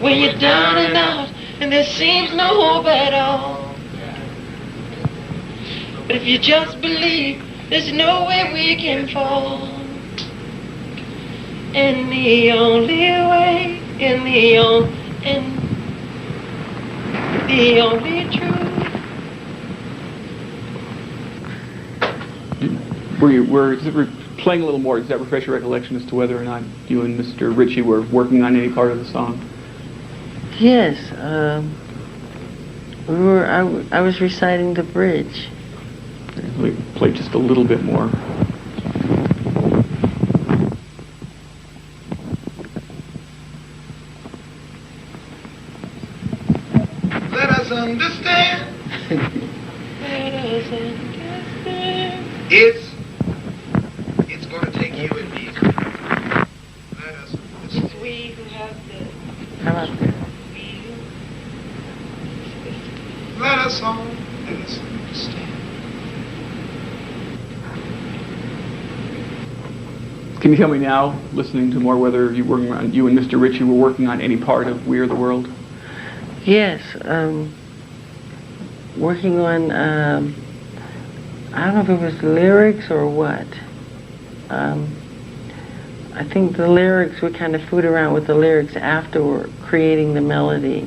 When you're down and out and there seems no hope at all. But if you just believe, there's no way we can fall. And the only way, and the only truth. Playing a little more, does that refresh your recollection as to whether or not you and Mr. Ritchie were working on any part of the song? Yes, I was reciting the bridge. Let me play just a little bit more. Let us understand. Let us understand. It's going to take you and me. Let us It's understand. we who have the How about that? feel. Let us understand. Can you tell me now, listening to more, whether you and Mr. Ritchie were working on any part of We Are the World? Yes, working on, I don't know if it was lyrics or what. I think the lyrics, we kind of fooled around with the lyrics after creating the melody.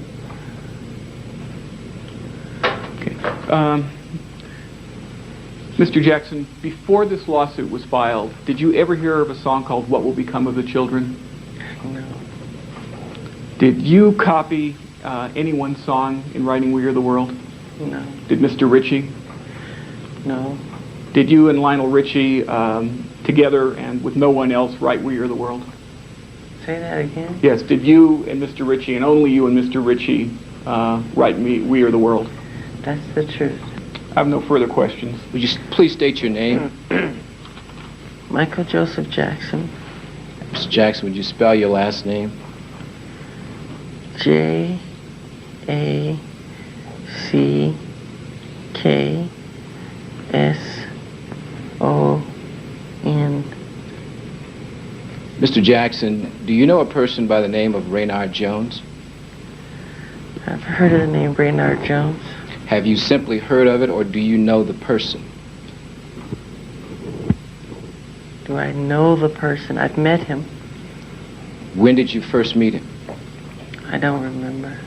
Okay. Mr. Jackson, before this lawsuit was filed, did you ever hear of a song called What Will Become of the Children? No. Did you copy anyone's song in writing We Are the World? No. Did Mr. Ritchie? No. Did you and Lionel Ritchie together and with no one else write We Are the World? Say that again? Yes. Did you and Mr. Ritchie, and only you and Mr. Ritchie, write We Are the World? That's the truth. I have no further questions. Would you please state your name? Michael Joseph Jackson. Mr. Jackson, would you spell your last name? Jackson. Mr. Jackson, do you know a person by the name of Raynard Jones? I've heard of the name Raynard Jones. Have you simply heard of it, or do you know the person? Do I know the person? I've met him. When did you first meet him? I don't remember.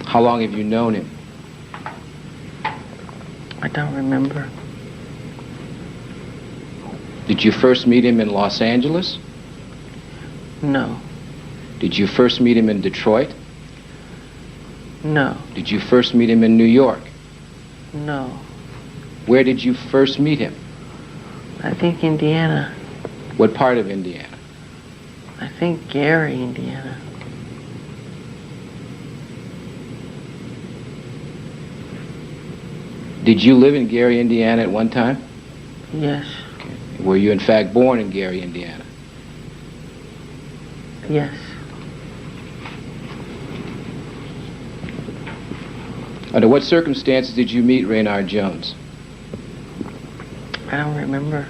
How long have you known him? I don't remember. Did you first meet him in Los Angeles? No. Did you first meet him in Detroit? No. Did you first meet him in New York? No. Where did you first meet him? I think Indiana. What part of Indiana? I think Gary, Indiana. Did you live in Gary, Indiana at one time? Yes. Okay. Were you in fact born in Gary, Indiana? Yes. Under what circumstances did you meet Raynard Jones? I don't remember.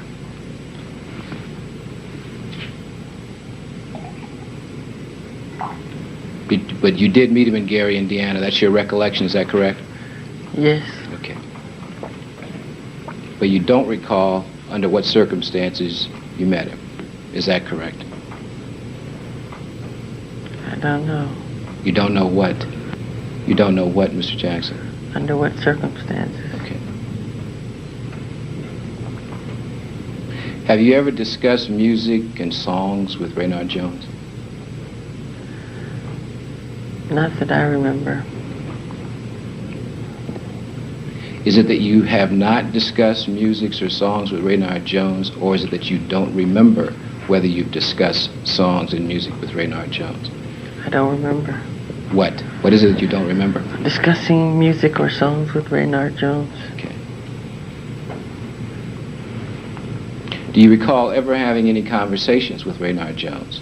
But you did meet him in Gary, Indiana. That's your recollection, is that correct? Yes. Okay. But you don't recall under what circumstances you met him. Is that correct? I don't know. You don't know what? You don't know what, Mr. Jackson? Under what circumstances? Okay. Have you ever discussed music and songs with Raynard Jones? Not that I remember. Is it that you have not discussed music or songs with Raynard Jones, or is it that you don't remember whether you've discussed songs and music with Raynard Jones? I don't remember. What? What is it that you don't remember? Discussing music or songs with Raynard Jones. Okay. Do you recall ever having any conversations with Raynard Jones?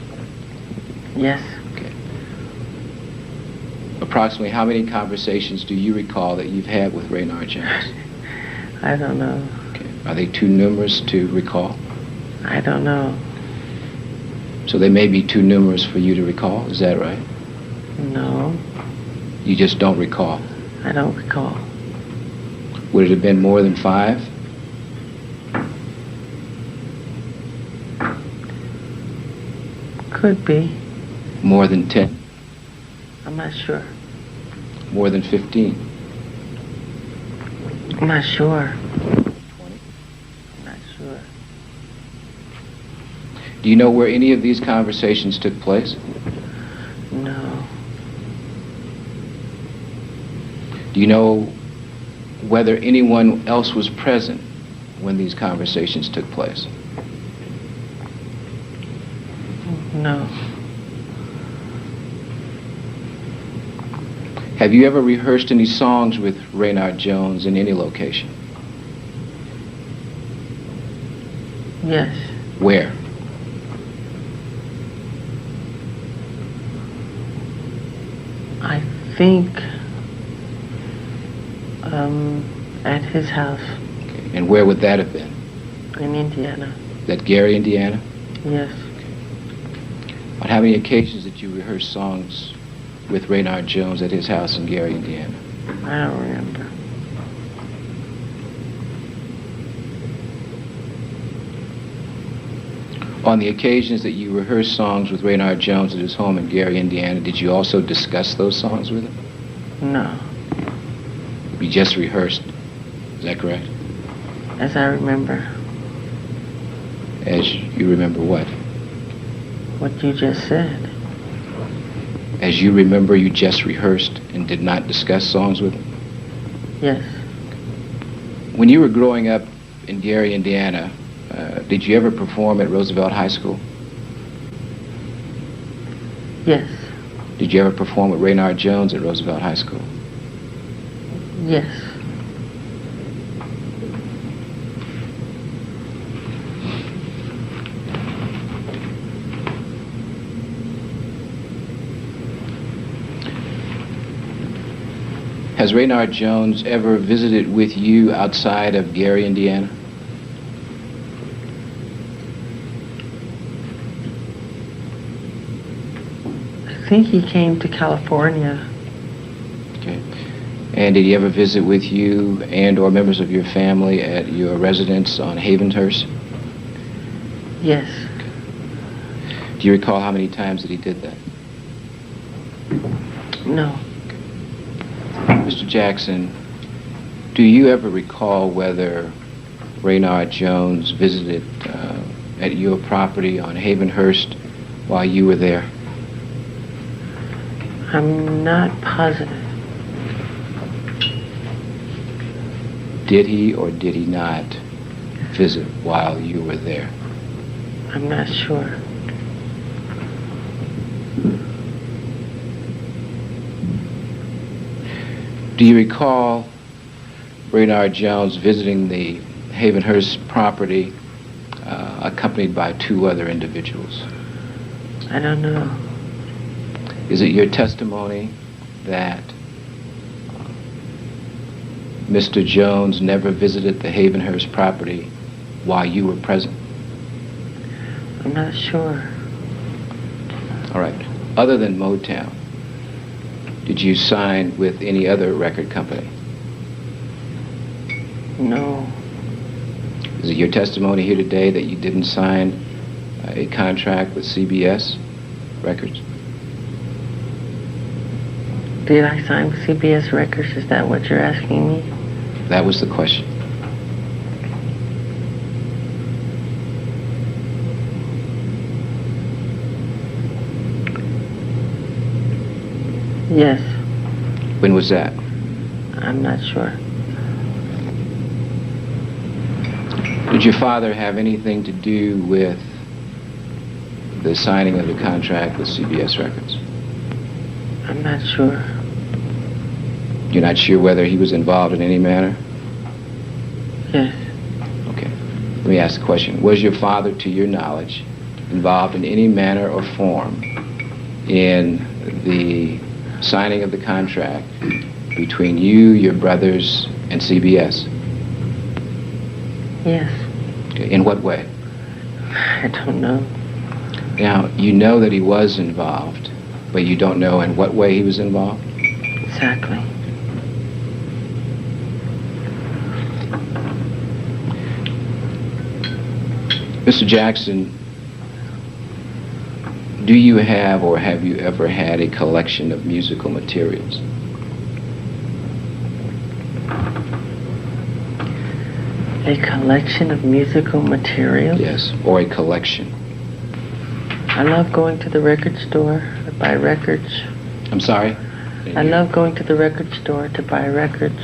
Yes. Okay. Approximately how many conversations do you recall that you've had with Raynard Jones? I don't know. Okay. Are they too numerous to recall? I don't know. So they may be too numerous for you to recall, is that right? No. You just don't recall. I don't recall. Would it have been more than 5? Could be. More than 10? I'm not sure. More than 15? I'm not sure. 20? I'm not sure. Do you know where any of these conversations took place? No. Do you know whether anyone else was present when these conversations took place? No. Have you ever rehearsed any songs with Raynard Jones in any location? Yes. Where? I think at his house Okay. And where would that have been? in Indiana. That Gary, Indiana? Yes. On how many occasions did you rehearse songs with Raynard Jones at his house in Gary, Indiana? I don't remember. On the occasions that you rehearsed songs with Raynard Jones at his home in Gary, Indiana, did you also discuss those songs with him? No. You just rehearsed. Is that correct? As I remember. As you remember what? What you just said. As you remember, you just rehearsed and did not discuss songs with him? Yes. When you were growing up in Gary, Indiana, did you ever perform at Roosevelt High School? Yes. Did you ever perform with Raynard Jones at Roosevelt High School? Yes. Has Raynard Jones ever visited with you outside of Gary, Indiana? I think he came to California. Okay. And did he ever visit with you and or members of your family at your residence on Havenhurst? Yes. Do you recall how many times that he did that? No. Mr. Jackson, do you ever recall whether Raynard Jones visited at your property on Havenhurst while you were there? I'm not positive. Did he or did he not visit while you were there? I'm not sure. Do you recall Raynard Jones visiting the Havenhurst property accompanied by 2 other individuals? I don't know. Is it your testimony that Mr. Jones never visited the Havenhurst property while you were present? I'm not sure. All right. Other than Motown, did you sign with any other record company? No. Is it your testimony here today that you didn't sign a contract with CBS Records? Did I sign with CBS Records? Is that what you're asking me? That was the question. Yes. When was that? I'm not sure. Did your father have anything to do with the signing of the contract with CBS Records? I'm not sure. You're not sure whether he was involved in any manner? Yes. Okay. Let me ask the question. Was your father, to your knowledge, involved in any manner or form in the signing of the contract between you, your brothers, and CBS? Yes. Okay. In what way? I don't know. Now, you know that he was involved, but you don't know in what way he was involved? Exactly. Mr. Jackson, do you have or have you ever had a collection of musical materials? A collection of musical materials? Yes, or a collection. I love going to the record store to buy records. I'm sorry? I love going to the record store to buy records.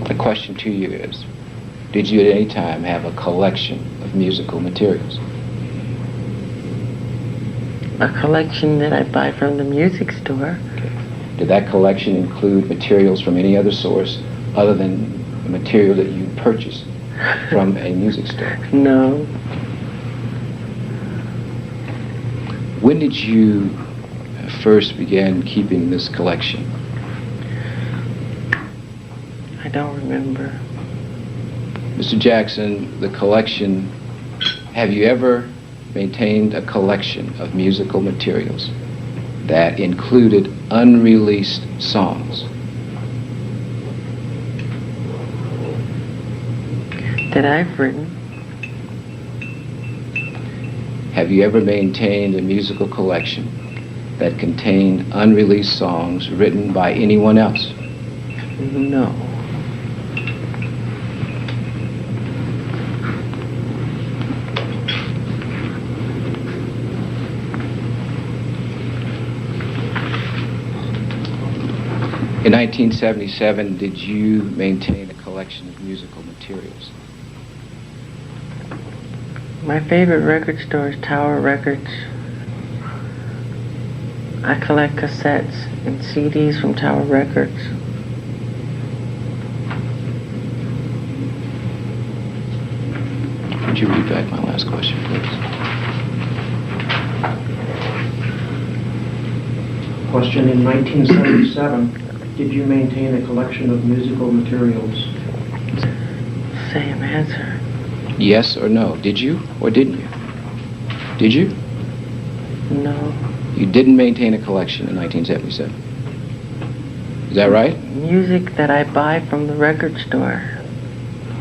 The question to you is, did you at any time have a collection of musical materials? A collection that I buy from the music store. Okay. Did that collection include materials from any other source other than the material that you purchased from a music store? No. When did you first begin keeping this collection? I don't remember. Mr. Jackson, the collection, have you ever maintained a collection of musical materials that included unreleased songs? That I've written. Have you ever maintained a musical collection that contained unreleased songs written by anyone else? No. In 1977, did you maintain a collection of musical materials? My favorite record store is Tower Records. I collect cassettes and CDs from Tower Records. Would you read back my last question, please? Question: in 1977, did you maintain a collection of musical materials? Same answer. Yes or no? Did you or didn't you? Did you? No. You didn't maintain a collection in 1977. Is that right? Music that I buy from the record store.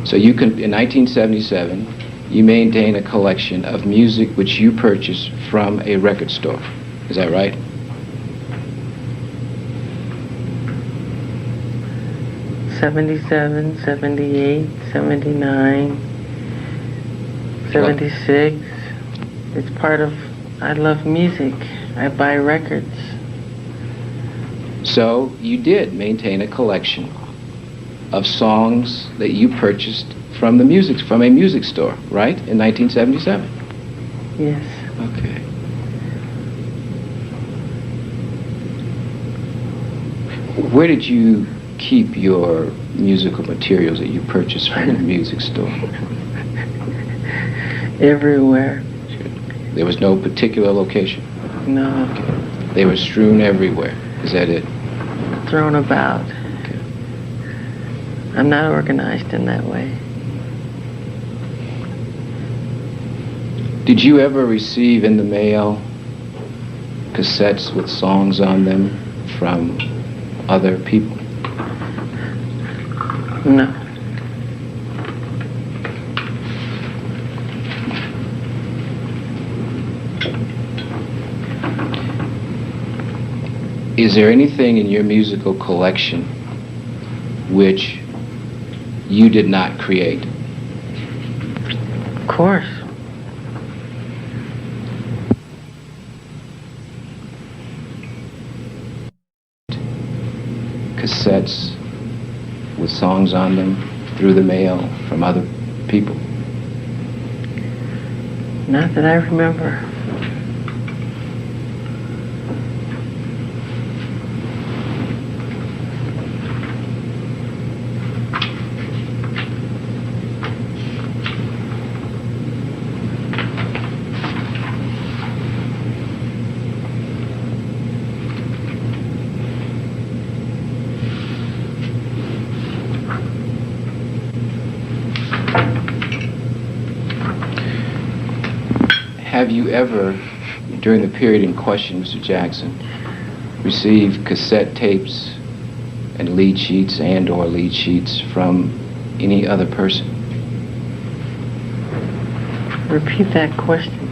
So you can, in 1977, you maintain a collection of music which you purchased from a record store. Is that right? 77, 78, 79, 76. It's part of, I love music. I buy records. So you did maintain a collection of songs that you purchased from a music store, right? In 1977. Yes. Okay. Where did you keep your musical materials that you purchased from the music store? Everywhere. There was no particular location. No. They were strewn everywhere. Is that it? Thrown about. Okay. I'm not organized in that way. Did you ever receive in the mail cassettes with songs on them from other people? No. Is there anything in your musical collection which you did not create? Of course. Cassettes with songs on them through the mail from other people? Not that I remember. Have you ever, during the period in question, Mr. Jackson, received cassette tapes and lead sheets and/or lead sheets from any other person? Repeat that question.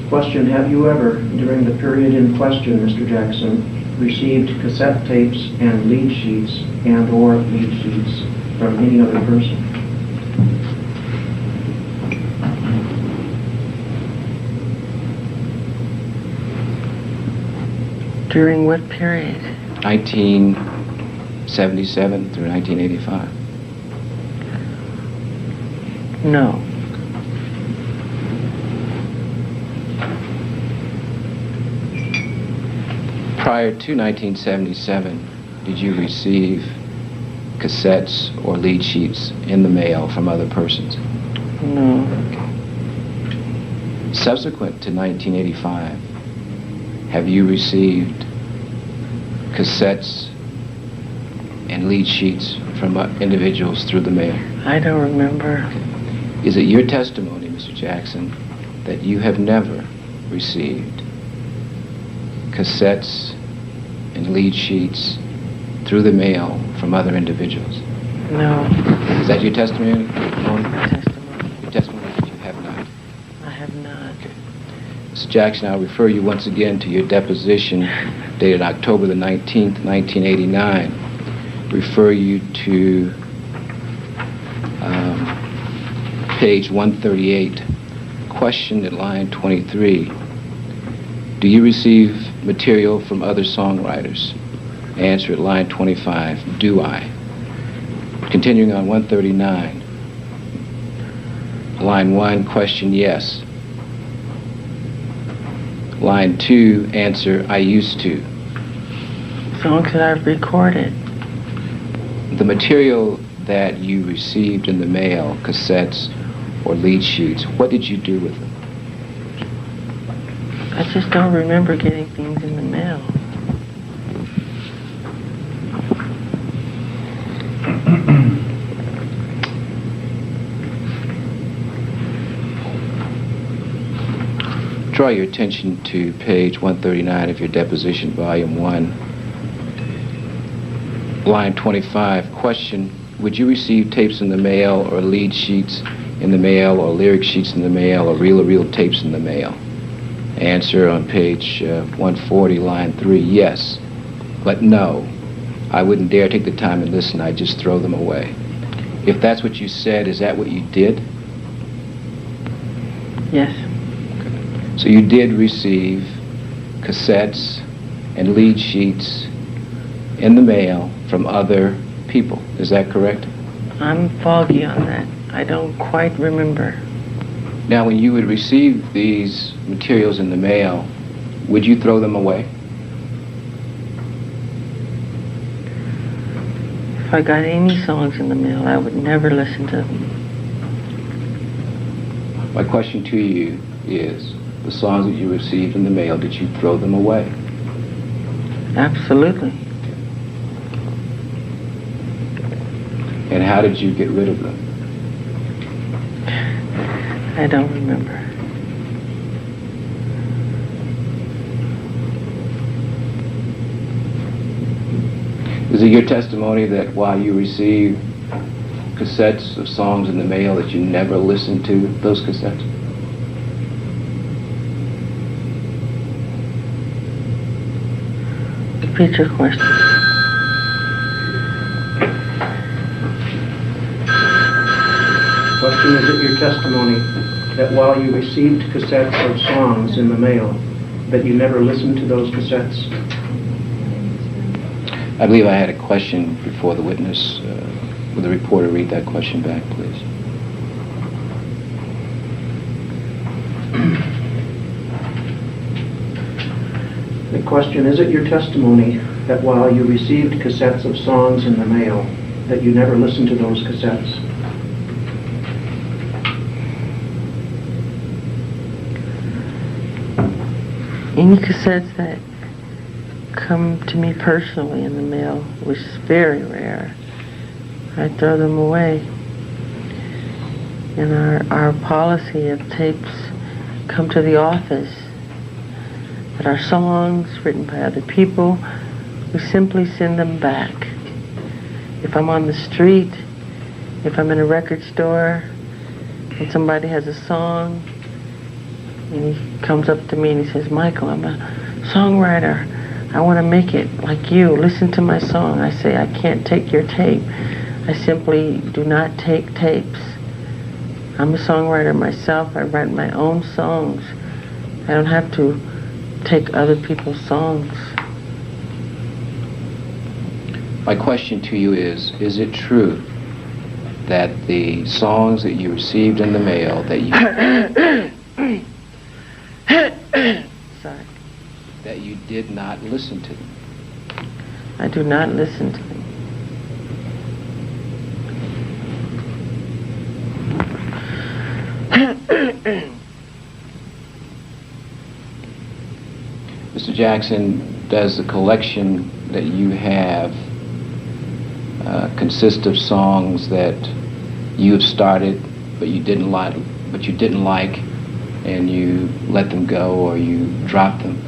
Question, have you ever, during the period in question, Mr. Jackson, received cassette tapes and lead sheets and/or lead sheets from any other person? During what period? 1977 through 1985. No. Prior to 1977, did you receive cassettes or lead sheets in the mail from other persons? No. Subsequent to 1985, have you received cassettes and lead sheets from individuals through the mail? I don't remember. Is it your testimony, Mr. Jackson, that you have never received cassettes and lead sheets through the mail from other individuals? No. Is that your testimony? My testimony. Your testimony that you have not. I have not. Mr. Jackson, I'll refer you once again to your deposition dated October the 19th, 1989. Refer you to page 138. Question at line 23. Do you receive material from other songwriters? Answer at line 25. Do I? Continuing on 139. Line 1, question, yes. Line 2, answer, I used to. Songs that I've recorded. The material that you received in the mail, cassettes or lead sheets, what did you do with them? I just don't remember getting things in the mail. Draw your attention to page 139 of your deposition, volume 1. Line 25, question, would you receive tapes in the mail or lead sheets in the mail or lyric sheets in the mail or reel-to-reel tapes in the mail? Answer on page 140, line 3, yes. But no, I wouldn't dare take the time and listen. I'd just throw them away. If that's what you said, is that what you did? Yes. So you did receive cassettes and lead sheets in the mail from other people. Is that correct? I'm foggy on that. I don't quite remember. Now, when you would receive these materials in the mail, would you throw them away? If I got any songs in the mail, I would never listen to them. My question to you is, the songs that you received in the mail, did you throw them away? Absolutely. And how did you get rid of them? I don't remember. Is it your testimony that while you received cassettes of songs in the mail that you never listened to those cassettes? Repeat your question. Question, is it your testimony that while you received cassettes of songs in the mail, that you never listened to those cassettes? I believe I had a question before the witness. Would the reporter read that question back, please? The question, is it your testimony that while you received cassettes of songs in the mail, that you never listened to those cassettes? Any cassettes that come to me personally in the mail, which is very rare, I throw them away. And our policy of tapes come to the office that are songs written by other people, we simply send them back. If I'm on the street, if I'm in a record store, and somebody has a song, and he comes up to me and he says, Michael, I'm a songwriter. I want to make it like you. Listen to my song. I say, I can't take your tape. I simply do not take tapes. I'm a songwriter myself. I write my own songs. I don't have to take other people's songs. My question to you is it true that the songs that you received in the mail that you Sorry. that you did not listen to them? I do not listen to them. Mr. Jackson, does the collection that you have consist of songs that you have started but you didn't like, and you let them go or you dropped them?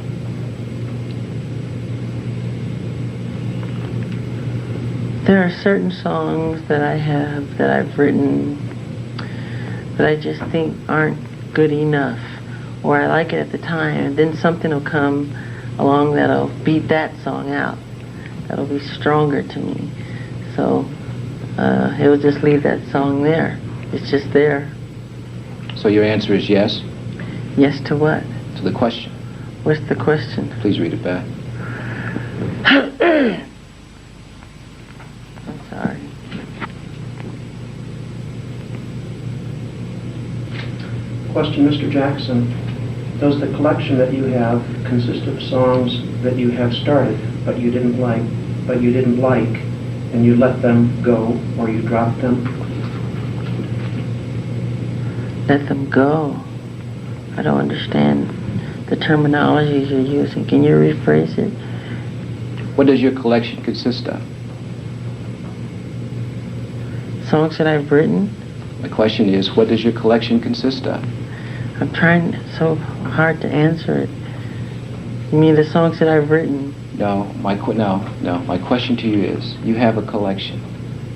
There are certain songs that I have that I've written that I just think aren't good enough, or I like it at the time, and then something will come along that'll beat that song out. That'll be stronger to me. So it will just leave that song there. It's just there. So your answer is yes Yes to what? to the question. What's the question? Please read it back. I'm sorry. Question, Mr. Jackson, does the collection that you have consist of songs that you have started but you didn't like, and you let them go or you dropped them? Let them go. I don't understand the terminologies you're using. Can you rephrase it? What does your collection consist of? Songs that I've written? My question is, what does your collection consist of? I'm trying so hard to answer it. You mean the songs that I've written? No. My question to you is, you have a collection.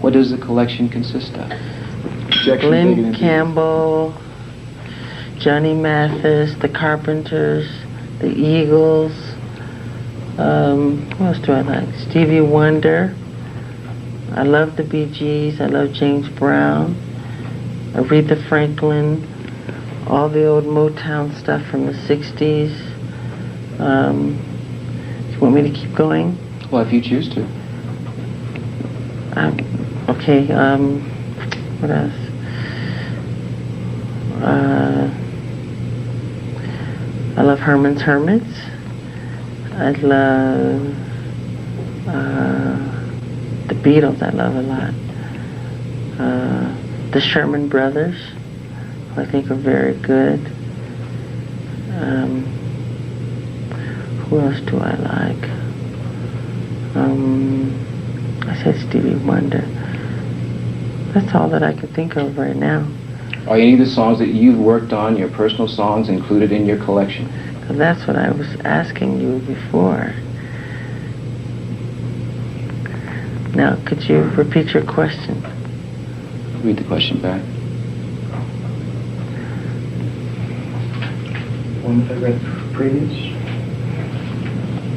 What does the collection consist of? Glenn Campbell, Johnny Mathis, the Carpenters, the Eagles, Who else do I like? Stevie Wonder. I love the Bee Gees. I love James Brown. Aretha Franklin. All the old Motown stuff from the 60s. You want me to keep going? Well, if you choose to. Okay, what else? I love Herman's Hermits. I love the Beatles. I love a lot. The Sherman Brothers, who I think are very good. Who else do I like? I said Stevie Wonder. That's all that I can think of right now. Are any of the songs that you've worked on, your personal songs, included in your collection? So that's what I was asking you before. Now, could you repeat your question? Read the question back. One that I read previous.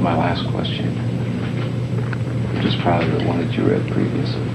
My last question, which is probably the one that you read previously.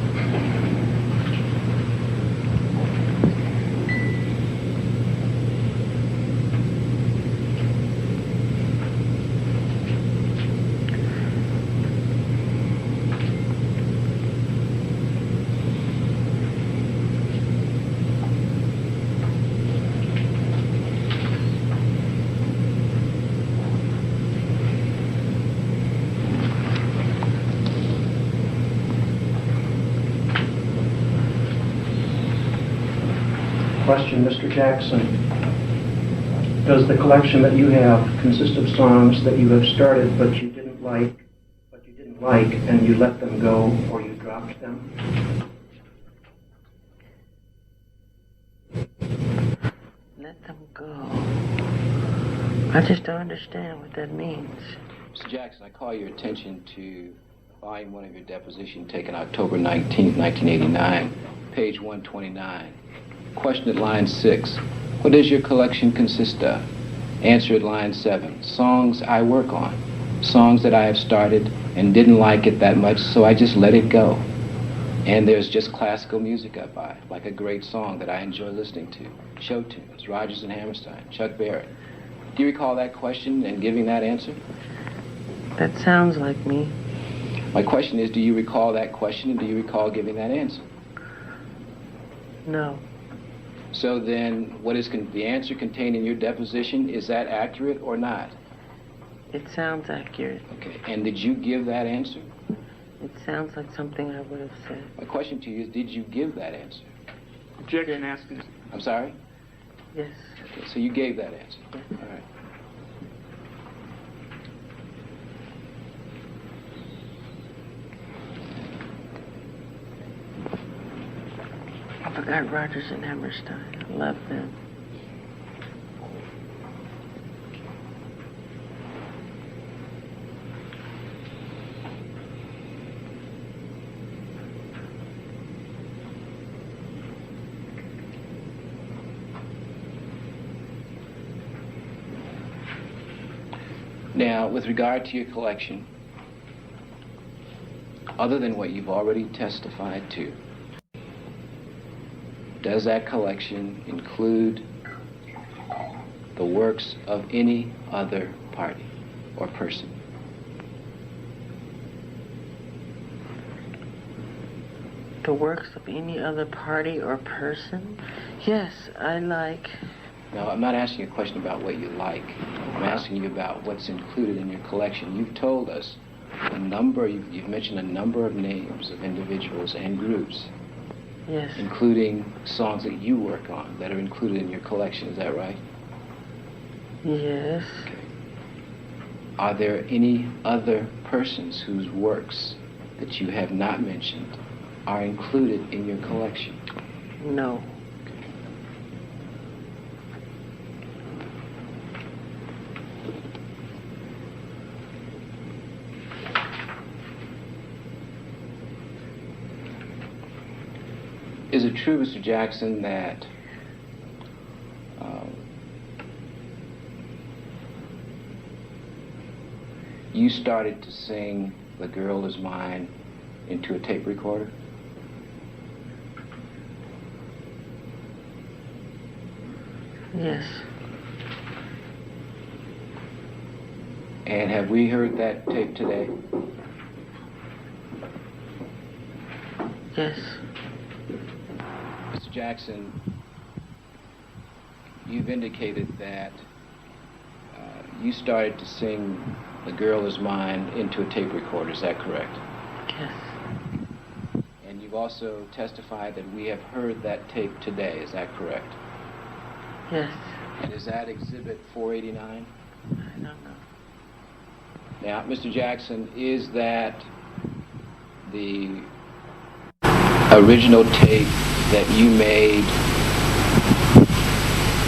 Question, Mr. Jackson. Does the collection that you have consist of songs that you have started but you didn't like, and you let them go or you dropped them? Let them go. I just don't understand what that means. Mr. Jackson, I call your attention to volume 1 of your deposition taken October 19th, 1989, page 129. Question at line 6. What does your collection consist of? Answer at line 7. Songs I work on. Songs that I have started and didn't like it that much, so I just let it go. And there's just classical music I buy, like a great song that I enjoy listening to. Show tunes, Rodgers and Hammerstein, Chuck Berry. Do you recall that question and giving that answer? That sounds like me. My question is, do you recall that question and do you recall giving that answer? No. So then, what is the answer contained in your deposition? Is that accurate or not? It sounds accurate. Okay, and did you give that answer? It sounds like something I would have said. My question to you is, did you give that answer? Objection asking. I'm sorry? Yes. Okay, so you gave that answer. Yes. All right. I forgot Rodgers and Hammerstein. I love them. Now, with regard to your collection, other than what you've already testified to, does that collection include the works of any other party or person? The works of any other party or person? Yes, I like. Now, I'm not asking you a question about what you like. I'm asking you about what's included in your collection. You've told us a number, you've mentioned a number of names of individuals and groups. Yes. Including songs that you work on that are included in your collection, is that right? Yes. Okay. Are there any other persons whose works that you have not mentioned are included in your collection? No. Is it true, Mr. Jackson, that you you started to sing "The Girl Is Mine" into a tape recorder? Yes. And have we heard that tape today? Yes. Mr. Jackson, you've indicated that you started to sing "The Girl Is Mine" into a tape recorder. Is that correct? Yes. And you've also testified that we have heard that tape today. Is that correct? Yes. And is that Exhibit 489? I don't know. Now, Mr. Jackson, is that the original tape that you made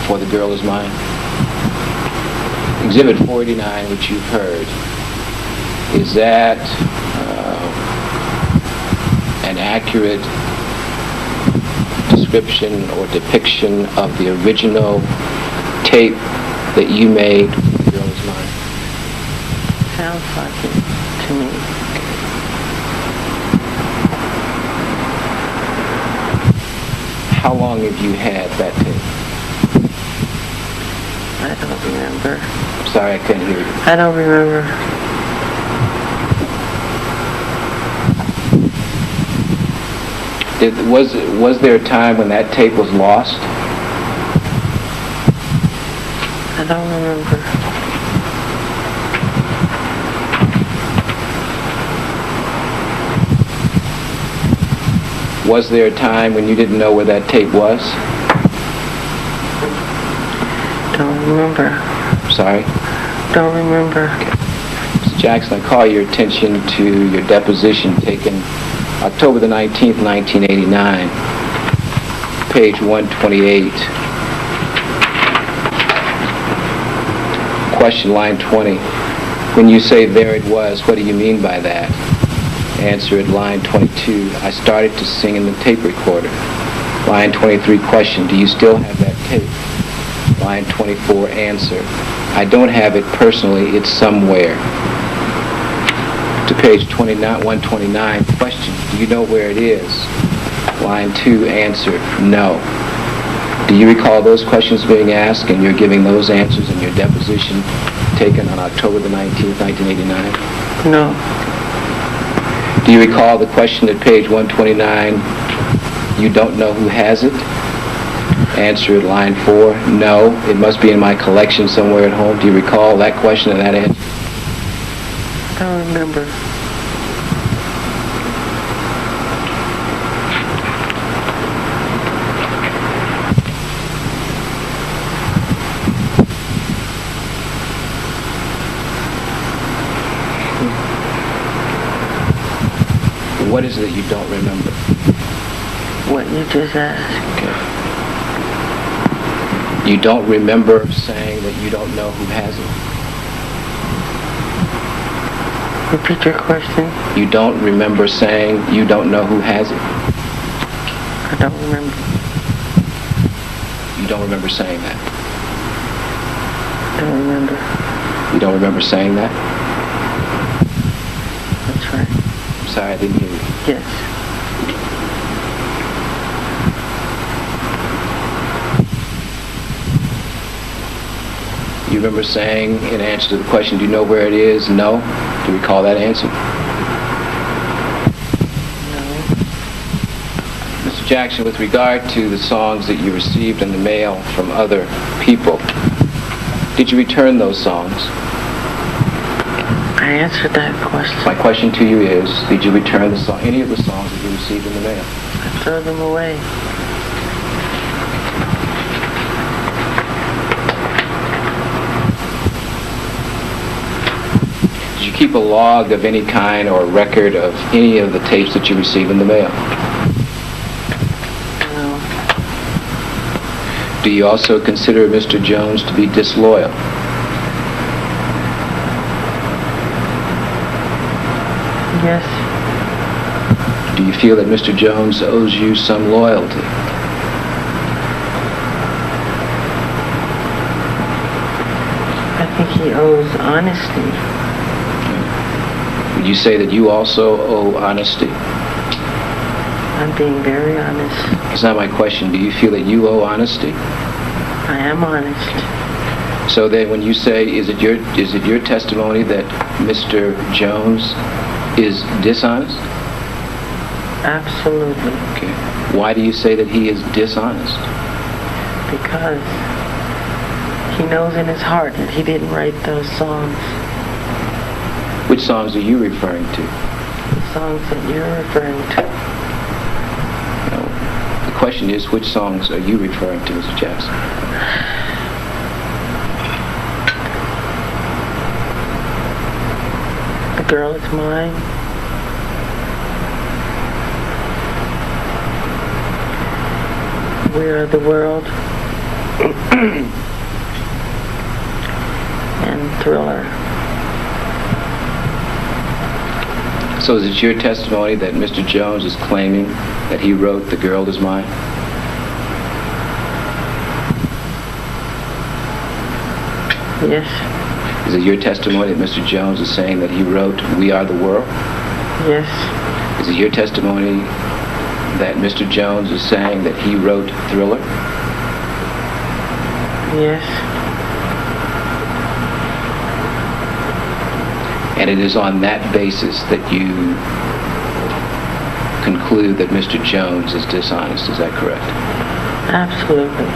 for "The Girl Is Mine"? Exhibit 489, which you've heard, is that an accurate description or depiction of the original tape that you made for "The Girl Is Mine"? Sounds like it to me. How long have you had that tape? I don't remember. I'm sorry, I couldn't hear you. I don't remember. Was there a time when that tape was lost? I don't remember. Was there a time when you didn't know where that tape was? Don't remember. Sorry? Don't remember. Mr. Jackson, I call your attention to your deposition taken October the 19th, 1989, page 128. Question, line 20. When you say "there it was," what do you mean by that? Answer at line 22. I started to sing in the tape recorder. Line 23, question. Do you still have that tape? Line 24, answer. I don't have it personally. It's somewhere. To page 129, question. Do you know where it is? Line 2, answer. No. Do you recall those questions being asked and you're giving those answers in your deposition taken on October the 19th, 1989? No. Do you recall the question at page 129, you don't know who has it? Answer at line 4, no, it must be in my collection somewhere at home. Do you recall that question and that answer? I don't remember. What is it that you don't remember? What you just asked. Okay. You don't remember saying that you don't know who has it? Repeat your question. You don't remember saying you don't know who has it? I don't remember. You don't remember saying that? Don't remember. You don't remember saying that? That's right. I'm sorry, I didn't hear you. Yes. You remember saying in answer to the question, do you know where it is? No? Do you recall that answer? No. Mr. Jackson, with regard to the songs that you received in the mail from other people, did you return those songs? I answered that question. My question to you is, did you return any of the songs that you received in the mail? I throw them away. Did you keep a log of any kind or record of any of the tapes that you received in the mail? No. Do you also consider Mr. Jones to be disloyal? Yes. Do you feel that Mr. Jones owes you some loyalty? I think he owes honesty. Would you say that you also owe honesty? I'm being very honest. That's not my question. Do you feel that you owe honesty? I am honest. So then when you say, is it your testimony that Mr. Jones is dishonest? Absolutely. Okay. Why do you say that he is dishonest? Because he knows in his heart that he didn't write those songs. Which songs are you referring to? The songs that you're referring to. No. The question is, which songs are you referring to, Mr. Jackson? The Girl Is Mine. We Are the World. And Thriller. So is it your testimony that Mr. Jones is claiming that he wrote The Girl Is Mine? Yes. Is it your testimony that Mr. Jones is saying that he wrote We Are the World? Yes. Is it your testimony that Mr. Jones is saying that he wrote Thriller? Yes. And it is on that basis that you conclude that Mr. Jones is dishonest. Is that correct? Absolutely.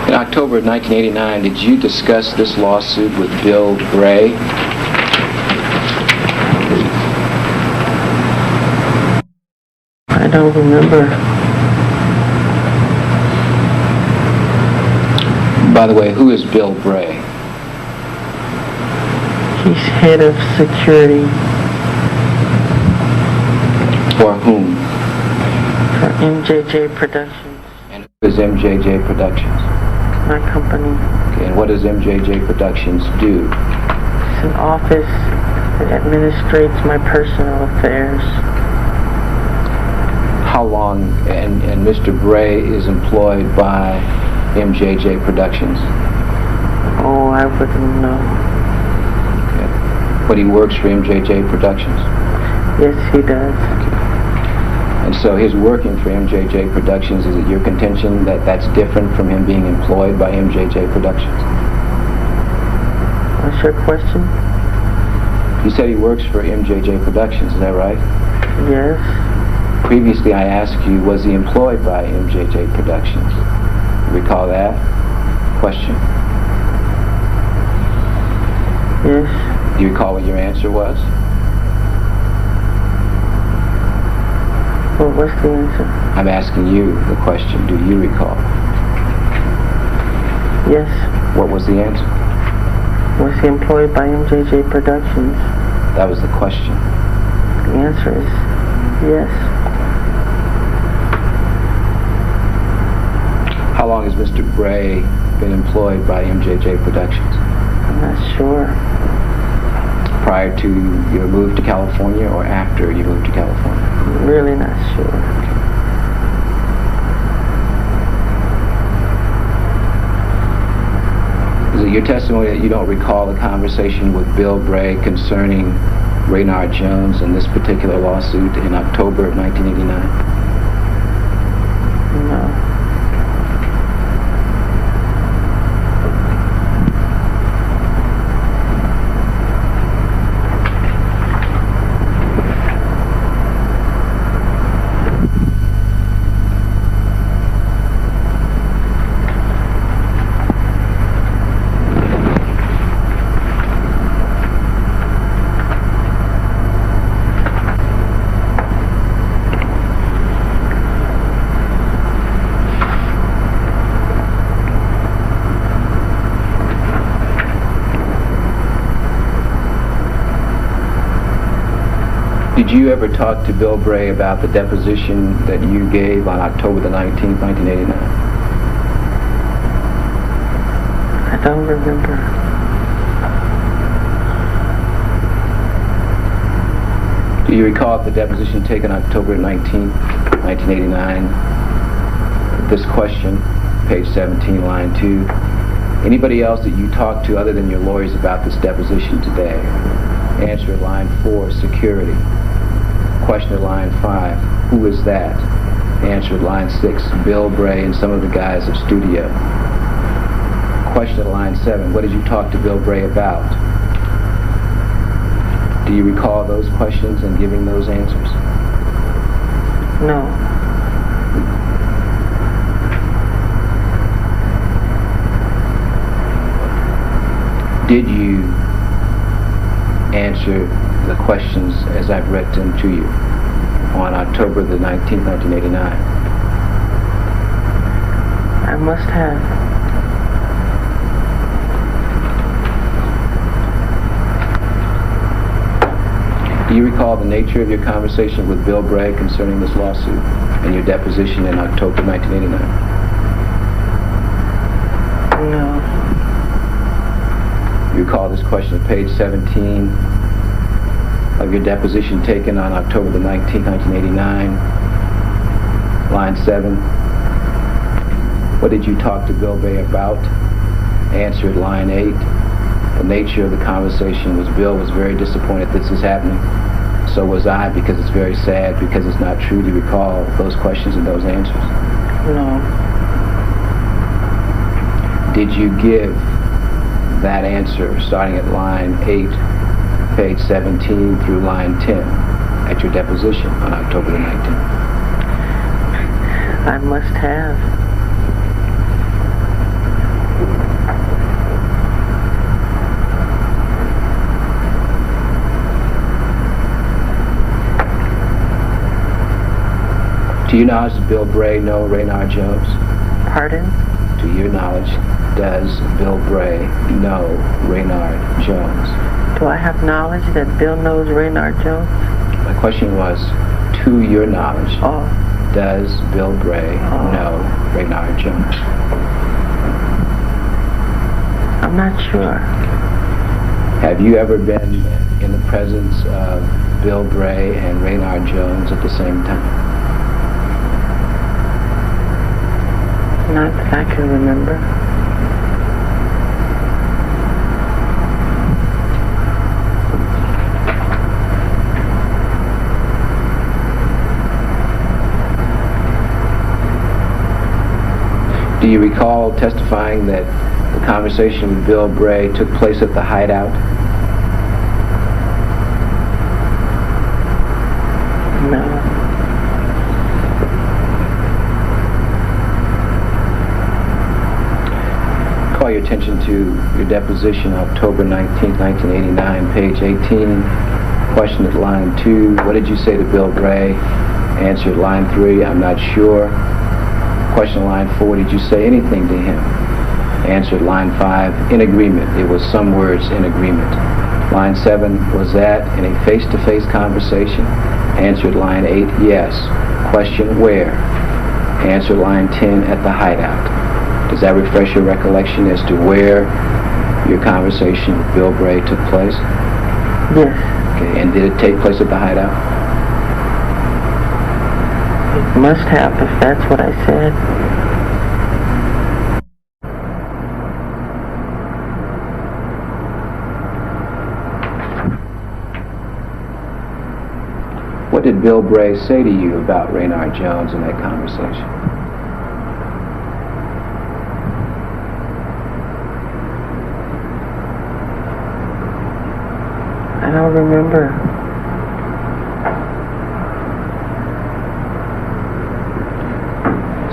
In October of 1989, did you discuss this lawsuit with Bill Bray? I don't remember. By the way, who is Bill Bray? He's head of security For whom? for MJJ Productions, And who is MJJ Productions? my company. Okay, and what does MJJ Productions do? It's an office that administrates my personal affairs. How long, and Mr. Bray is employed by MJJ Productions? Oh, I wouldn't know. Okay. But he works for MJJ Productions? Yes, he does. And so his working for MJJ Productions, is it your contention that that's different from him being employed by MJJ Productions? What's your question? You said he works for MJJ Productions, is that right? Yes. Previously I asked you, was he employed by MJJ Productions? You recall that question? Yes. Do you recall what your answer was? Well, what's the answer? I'm asking you the question. Do you recall? Yes. What was the answer? Was he employed by MJJ Productions? That was the question. The answer is yes. How long has Mr. Bray been employed by MJJ Productions? I'm not sure. Prior to your move to California or after you moved to California? I'm really not sure. Is it your testimony that you don't recall a conversation with Bill Bray concerning Raynard Jones and this particular lawsuit in October of 1989? No. Did you ever talk to Bill Bray about the deposition that you gave on October the 19th, 1989? I don't remember. Do you recall the deposition taken October 19, 1989? This question, page 17, line 2. Anybody else that you talked to other than your lawyers about this deposition today? Answer at line 4, security. Question at line 5, who is that? Answer at line 6, Bill Bray and some of the guys of studio. Question at line 7, what did you talk to Bill Bray about? Do you recall those questions and giving those answers? No. Did you answer the questions as I've read them to you on October the 19th, 1989? I must have. Do you recall the nature of your conversation with Bill Bray concerning this lawsuit and your deposition in October 1989? No. You recall this question at page 17 of your deposition taken on October the 19th, 1989, line 7. What did you talk to Bill Bray about? Answer at line 8. The nature of the conversation was Bill was very disappointed this is happening. So was I, because it's very sad, because it's not true. Do you recall those questions and those answers? No. Did you give that answer starting at line 8, page 17 through line 10 at your deposition on October the 19th? I must have. To your knowledge, does Bill Bray know Raynard Jones? Pardon? To your knowledge, does Bill Bray know Raynard Jones? Do I have knowledge that Bill knows Raynard Jones? My question was, to your knowledge, Oh. does Bill Bray know Raynard Jones? I'm not sure. Have you ever been in the presence of Bill Bray and Raynard Jones at the same time? Not that I can remember. Do you recall testifying that the conversation with Bill Bray took place at the hideout? No. Call your attention to your deposition, October 19th, 1989, page 18. Question at line 2, what did you say to Bill Bray? Answer at line 3, I'm not sure. Question at line 4, did you say anything to him? Answer at line 5, in agreement. It was some words in agreement. Line 7, was that in a face-to-face conversation? Answer at line 8, yes. Question, where? Answer line 10, at the hideout. Does that refresh your recollection as to where your conversation with Bill Bray took place? Yes. Okay, and did it take place at the hideout? It must have, if that's what I said. What did Bill Bray say to you about Raynard Jones in that conversation? I don't remember.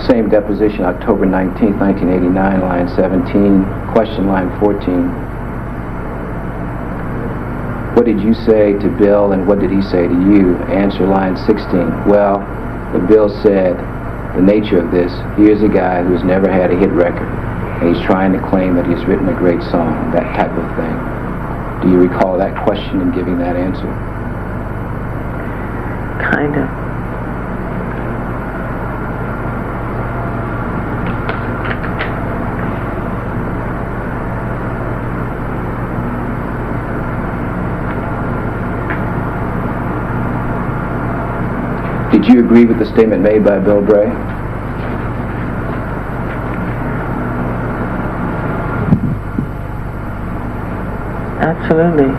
Same deposition, October 19th, 1989, line 17, question line 14. What did you say to Bill and what did he say to you? Answer line 16. Well, what Bill said, the nature of this, here's a guy who's never had a hit record and he's trying to claim that he's written a great song, that type of thing. Do you recall that question and giving that answer? Kind of. you agree with the statement made by Bill Bray? Absolutely.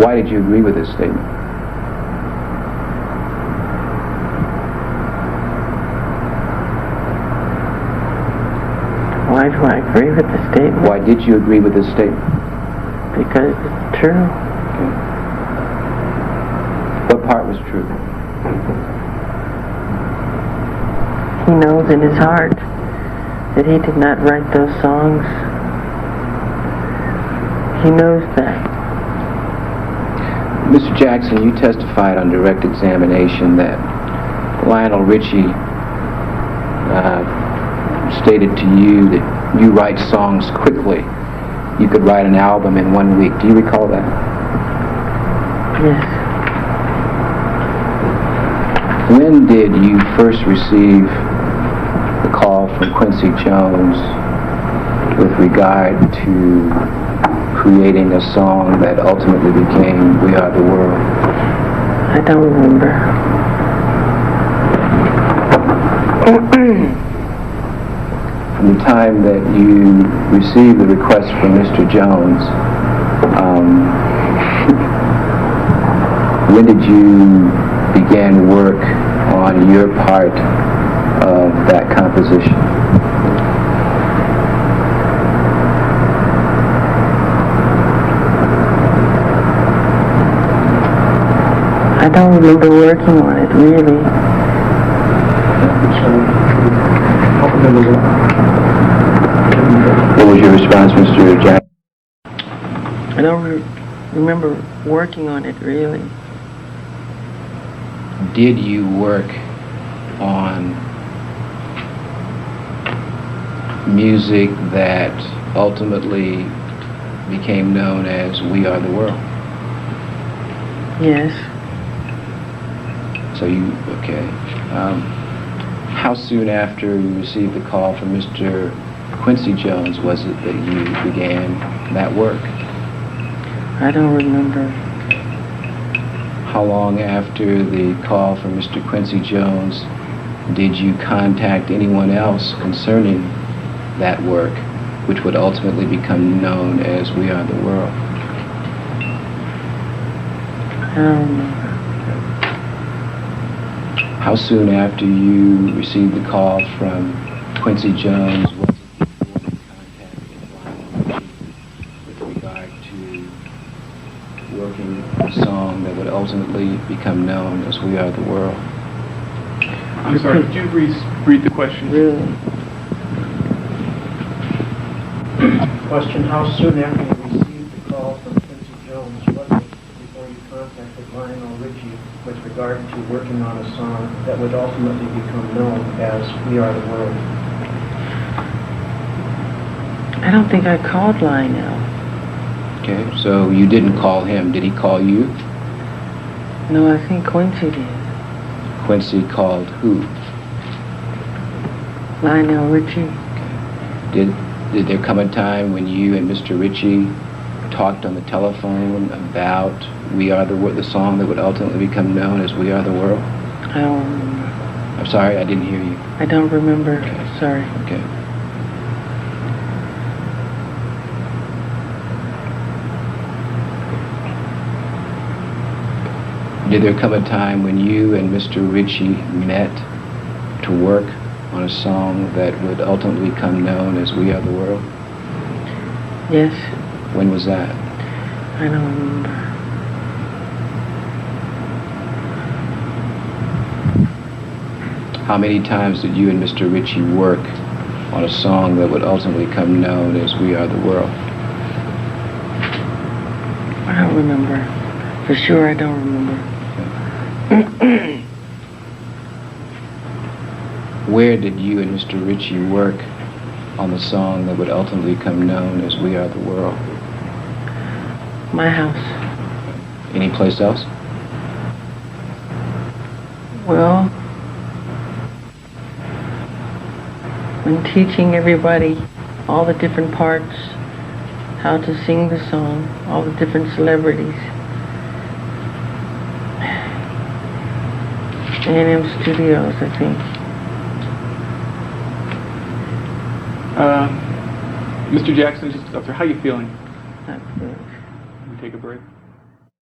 Why did you agree with this statement? Why do I agree with the statement? Why did you agree with this statement? Because it's true. What part was true? He knows in his heart that he did not write those songs. He knows that. Mr. Jackson, you testified on direct examination that Lionel Richie stated to you that you write songs quickly. You could write an album in 1 week. Do you recall that? Yes. When did you first receive the call from Quincy Jones with regard to creating a song that ultimately became We Are the World? I don't remember. From the time that you received the request from Mr. Jones, when did you begin work on your part of that composition? I don't remember working on it, really. What was your response, Mr. Jackson? I don't remember working on it, really. Did you work on music that ultimately became known as We Are the World? Yes. So you, okay. How soon after you received the call from Mr. Quincy Jones was it that you began that work? I don't remember. How long after the call from Mr. Quincy Jones did you contact anyone else concerning that work, which would ultimately become known as We Are the World? I don't remember. How soon after you received the call from Quincy Jones was it before you contacted Lionel with regard to working a song that would ultimately become known as We Are the World? I'm sorry, could you read the question? Really? Question, how soon after you received the call from Quincy Jones was it before you contacted Lionel Richie with regard to working on a song that would ultimately become known as We Are the World? I don't think I called Lionel. Okay, so you didn't call him. Did he call you? No, I think Quincy did. Quincy called who? Lionel Richie. Did there come a time when you and Mr. Ritchie talked on the telephone about We Are the World, the song that would ultimately become known as We Are the World? I don't remember. I'm sorry, I didn't hear you. I don't remember. Okay. Sorry. Okay. Did there come a time when you and Mr. Ritchie met to work on a song that would ultimately become known as We Are the World? Yes. When was that? I don't remember. How many times did you and Mr. Ritchie work on a song that would ultimately become known as We Are the World? I don't remember. For sure, I don't remember. Where did you and Mr. Ritchie work on the song that would ultimately become known as We Are the World? My house. Any place else? Well, and teaching everybody all the different parts, how to sing the song, all the different celebrities. A&M Studios, I think. Mr. Jackson, just up there, how you feeling? Not good. We take a break.